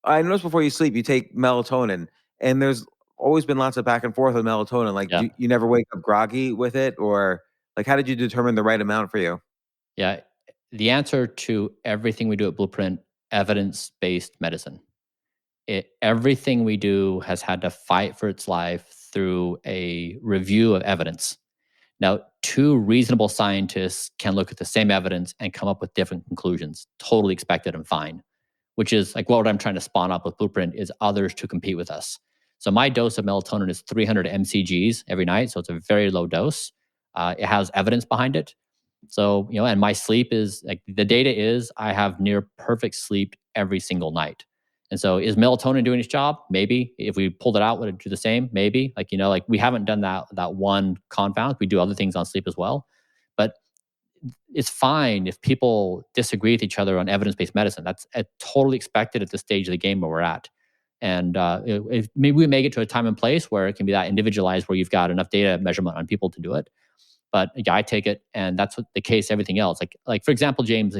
I noticed before you sleep, you take melatonin, and there's always been lots of back and forth with melatonin. Like, Yeah. you never wake up groggy with it, or Like, how did you determine the right amount for you? Yeah. The answer to everything we do at Blueprint, evidence-based medicine. Everything we do has had to fight for its life through a review of evidence. Now, two reasonable scientists can look at the same evidence and come up with different conclusions, totally expected and fine, which is like what I'm trying to spawn up with Blueprint is others to compete with us. So my dose of melatonin is 300 mcgs every night. So it's a very low dose. It has evidence behind it. So, and my sleep is like the data is I have near perfect sleep every single night. And so is melatonin doing its job? Maybe. If we pulled it out, would it do the same? Maybe. Like we haven't done that one confound. We do other things on sleep as well. But it's fine if people disagree with each other on evidence-based medicine. That's totally expected at the stage of the game where we're at. And if maybe we make it to a time and place where it can be that individualized, where you've got enough data measurement on people to do it. But yeah, I take it, and that's what the case. Everything else, like for example, James,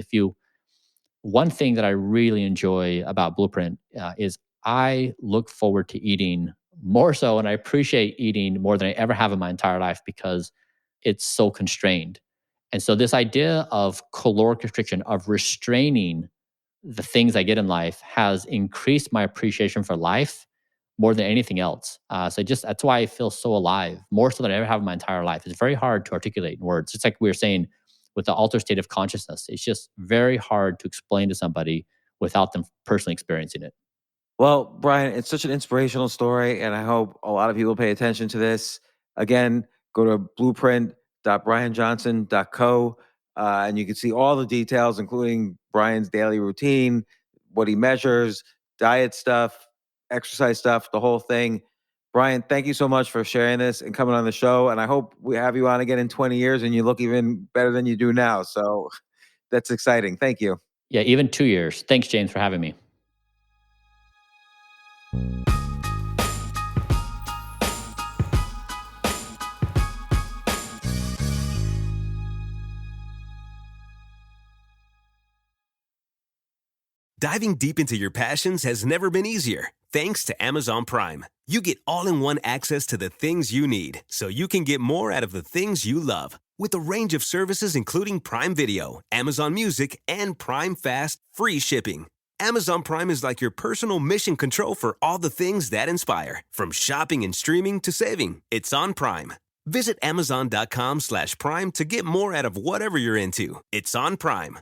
one thing that I really enjoy about Blueprint is I look forward to eating more so, and I appreciate eating more than I ever have in my entire life because it's so constrained. And so this idea of caloric restriction, of restraining the things I get in life, has increased my appreciation for life more than anything else. So that's why I feel so alive, more so than I ever have in my entire life. It's very hard to articulate in words. It's like we were saying with the altered state of consciousness. It's just very hard to explain to somebody without them personally experiencing it. Well, Bryan, it's such an inspirational story, and I hope a lot of people pay attention to this. Again, go to blueprint.bryanjohnson.co, and you can see all the details, including Bryan's daily routine, what he measures, diet stuff, exercise stuff, the whole thing. Bryan, thank you so much for sharing this and coming on the show. And I hope we have you on again in 20 years and you look even better than you do now. So that's exciting. Thank you. Yeah, even 2 years. Thanks, James, for having me. Diving deep into your passions has never been easier. Thanks to Amazon Prime. You get all-in-one access to the things you need, so you can get more out of the things you love. With a range of services including Prime Video, Amazon Music, and Prime Fast free shipping. Amazon Prime is like your personal mission control for all the things that inspire. From shopping and streaming to saving, it's on Prime. Visit Amazon.com/Prime to get more out of whatever you're into. It's on Prime.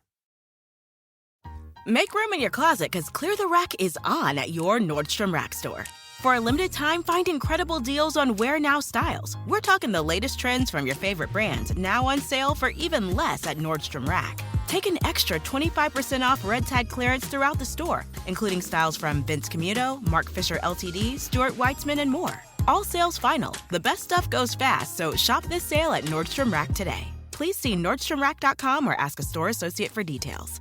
Make room in your closet because Clear the Rack is on at your Nordstrom Rack store. For a limited time, find incredible deals on wear now styles. We're talking the latest trends from your favorite brands, now on sale for even less at Nordstrom Rack. Take an extra 25% off red tag clearance throughout the store, including styles from Vince Camuto, Mark Fisher Ltd, Stuart Weitzman, and more. All sales final. The best stuff goes fast, so shop this sale at Nordstrom Rack today. Please see nordstromrack.com or ask a store associate for details.